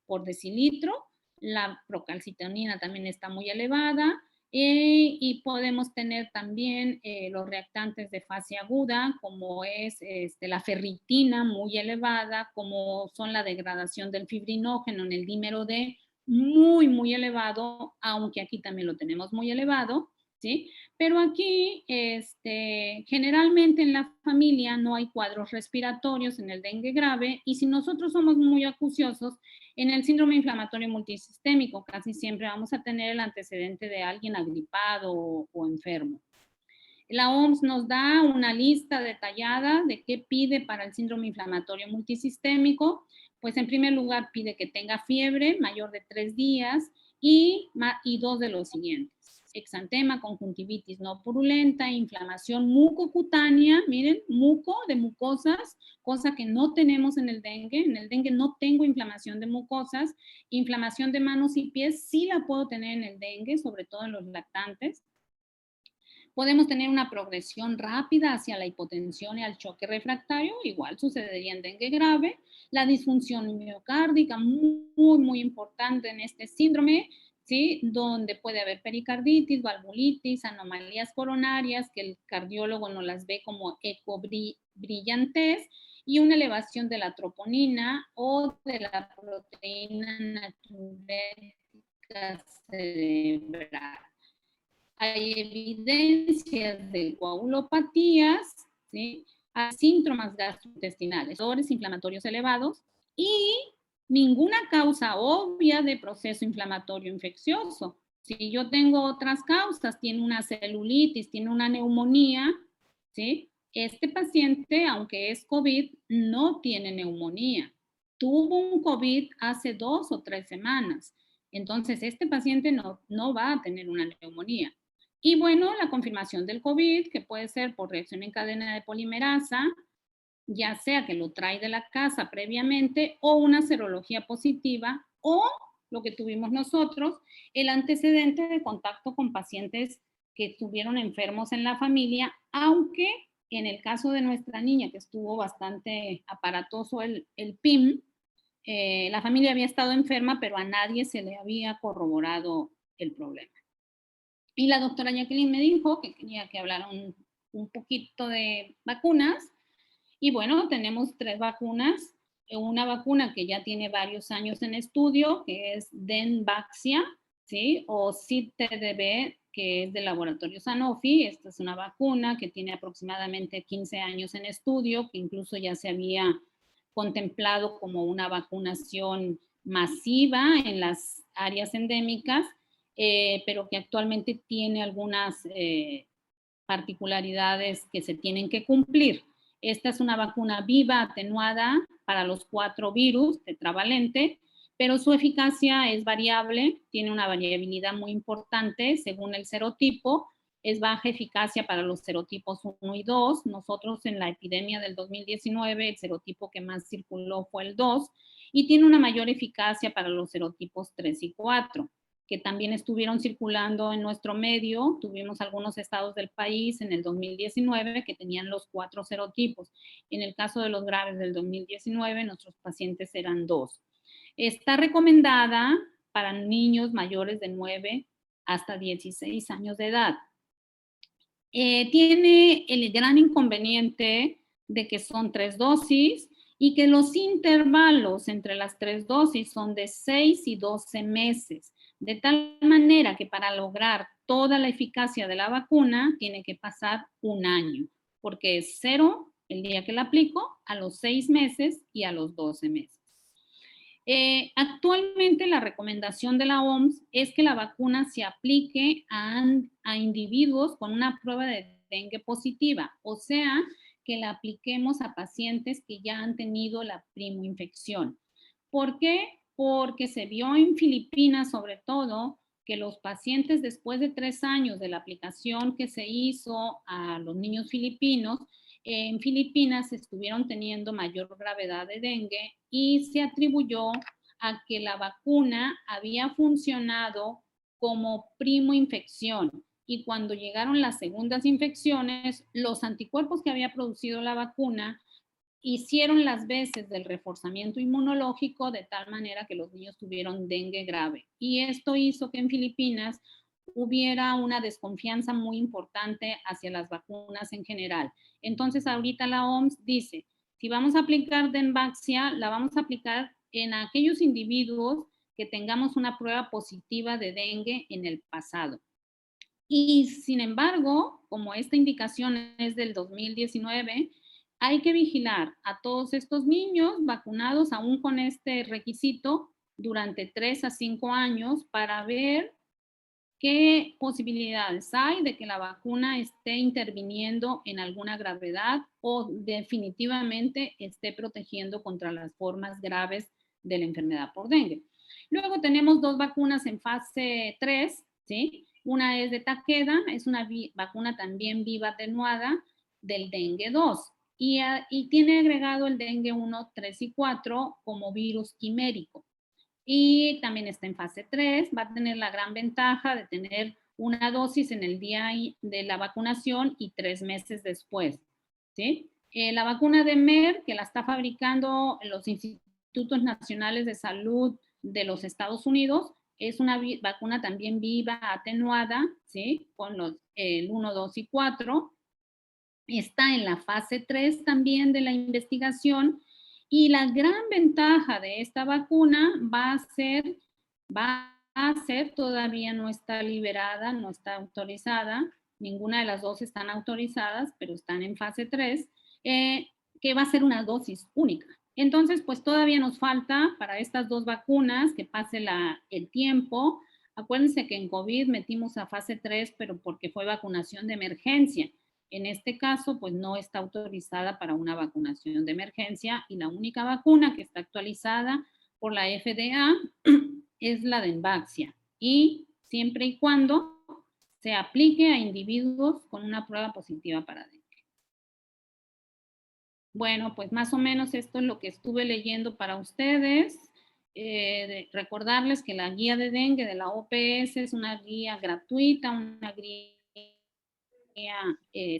por decilitro. La procalcitonina también está muy elevada. Y podemos tener también los reactantes de fase aguda, como es la ferritina muy elevada, como son la degradación del fibrinógeno en el dímero D, muy elevado, aunque aquí también lo tenemos muy elevado, ¿sí? Pero aquí, generalmente en la familia no hay cuadros respiratorios en el dengue grave, y si nosotros somos muy acuciosos, en el síndrome inflamatorio multisistémico casi siempre vamos a tener el antecedente de alguien agripado o enfermo. La OMS nos da una lista detallada de qué pide para el síndrome inflamatorio multisistémico. Pues en primer lugar pide que tenga fiebre mayor de 3 días y 2 de los siguientes: exantema, conjuntivitis no purulenta, inflamación mucocutánea, miren, muco de mucosas, cosa que no tenemos en el dengue. En el dengue no tengo inflamación de mucosas. Inflamación de manos y pies sí la puedo tener en el dengue, sobre todo en los lactantes. Podemos tener una progresión rápida hacia la hipotensión y al choque refractario, igual sucedería en dengue grave. La disfunción miocárdica, muy importante en este síndrome, ¿sí? Donde puede haber pericarditis, valvulitis, anomalías coronarias, que el cardiólogo no las ve como ecobrillantez, y una elevación de la troponina o de la proteína natriurética cerebral. Hay evidencias de coagulopatías, ¿sí? Hay síntomas gastrointestinales, dolores inflamatorios elevados y ninguna causa obvia de proceso inflamatorio infeccioso. Si yo tengo otras causas, tiene una celulitis, tiene una neumonía, ¿sí? Este paciente, aunque es COVID, no tiene neumonía. Tuvo un COVID hace 2 o 3 semanas. Entonces, este paciente no va a tener una neumonía. Y bueno, la confirmación del COVID, que puede ser por reacción en cadena de polimerasa, ya sea que lo trae de la casa previamente, o una serología positiva, o lo que tuvimos nosotros, el antecedente de contacto con pacientes que estuvieron enfermos en la familia, aunque en el caso de nuestra niña, que estuvo bastante aparatoso el PIM, la familia había estado enferma, pero a nadie se le había corroborado el problema. Y la doctora Jacqueline me dijo que quería que hablara un poquito de vacunas. Y bueno, tenemos 3 vacunas. Una vacuna que ya tiene varios años en estudio, que es Denvaxia, ¿sí? O CID-TDB, que es del laboratorio Sanofi. Esta es una vacuna que tiene aproximadamente 15 años en estudio, que incluso ya se había contemplado como una vacunación masiva en las áreas endémicas, pero que actualmente tiene algunas particularidades que se tienen que cumplir. Esta es una vacuna viva atenuada para los 4 virus tetravalente, pero su eficacia es variable, tiene una variabilidad muy importante según el serotipo. Es baja eficacia para los serotipos 1 y 2. Nosotros en la epidemia del 2019, el serotipo que más circuló fue el 2, y tiene una mayor eficacia para los serotipos 3 y 4, que también estuvieron circulando en nuestro medio. Tuvimos algunos estados del país en el 2019 que tenían los 4 serotipos. En el caso de los graves del 2019, nuestros pacientes eran 2. Está recomendada para niños mayores de 9 hasta 16 años de edad. Tiene el gran inconveniente de que son 3 dosis y que los intervalos entre las 3 dosis son de 6 y 12 meses. De tal manera que para lograr toda la eficacia de la vacuna tiene que pasar 1 año, porque es 0 el día que la aplico, a los 6 meses y a los 12 meses. Actualmente la recomendación de la OMS es que la vacuna se aplique a individuos con una prueba de dengue positiva, o sea, que la apliquemos a pacientes que ya han tenido la primoinfección. ¿Por qué? Porque se vio en Filipinas, sobre todo, que los pacientes después de 3 años de la aplicación que se hizo a los niños filipinos, en Filipinas estuvieron teniendo mayor gravedad de dengue y se atribuyó a que la vacuna había funcionado como primoinfección, y cuando llegaron las segundas infecciones, los anticuerpos que había producido la vacuna hicieron las veces del reforzamiento inmunológico de tal manera que los niños tuvieron dengue grave. Y esto hizo que en Filipinas hubiera una desconfianza muy importante hacia las vacunas en general. Entonces, ahorita la OMS dice, si vamos a aplicar Denvaxia, la vamos a aplicar en aquellos individuos que tengamos una prueba positiva de dengue en el pasado. Y sin embargo, como esta indicación es del 2019, hay que vigilar a todos estos niños vacunados aún con este requisito durante 3 a 5 años para ver qué posibilidades hay de que la vacuna esté interviniendo en alguna gravedad o definitivamente esté protegiendo contra las formas graves de la enfermedad por dengue. Luego tenemos 2 vacunas en fase 3, ¿sí? Una es de Takeda, es una vacuna también viva atenuada del dengue 2 y tiene agregado el dengue 1, 3 y 4 como virus quimérico. Y también está en fase 3, va a tener la gran ventaja de tener una dosis en el día de la vacunación y 3 meses después, ¿sí? La vacuna de Merck, que la está fabricando los Institutos Nacionales de Salud de los Estados Unidos, es una vacuna también viva, atenuada, ¿sí? Con el 1, 2 y 4. Está en la fase 3 también de la investigación, y la gran ventaja de esta vacuna va a ser, todavía no está liberada, no está autorizada, ninguna de las dos están autorizadas, pero están en fase 3, que va a ser una dosis única. Entonces, pues todavía nos falta para estas dos vacunas que pase el tiempo. Acuérdense que en COVID metimos a fase 3, pero porque fue vacunación de emergencia. En este caso, pues no está autorizada para una vacunación de emergencia, y la única vacuna que está actualizada por la FDA es la de Envaxia, y siempre y cuando se aplique a individuos con una prueba positiva para dengue. Bueno, pues más o menos esto es lo que estuve leyendo para ustedes. Recordarles que la guía de dengue de la OPS es una guía gratuita, una guía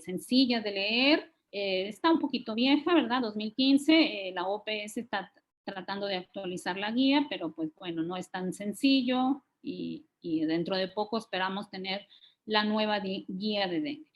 sencilla de leer. Está un poquito vieja, ¿verdad? 2015, la OPS está tratando de actualizar la guía, pero pues bueno, no es tan sencillo, y dentro de poco esperamos tener la nueva guía de dengue.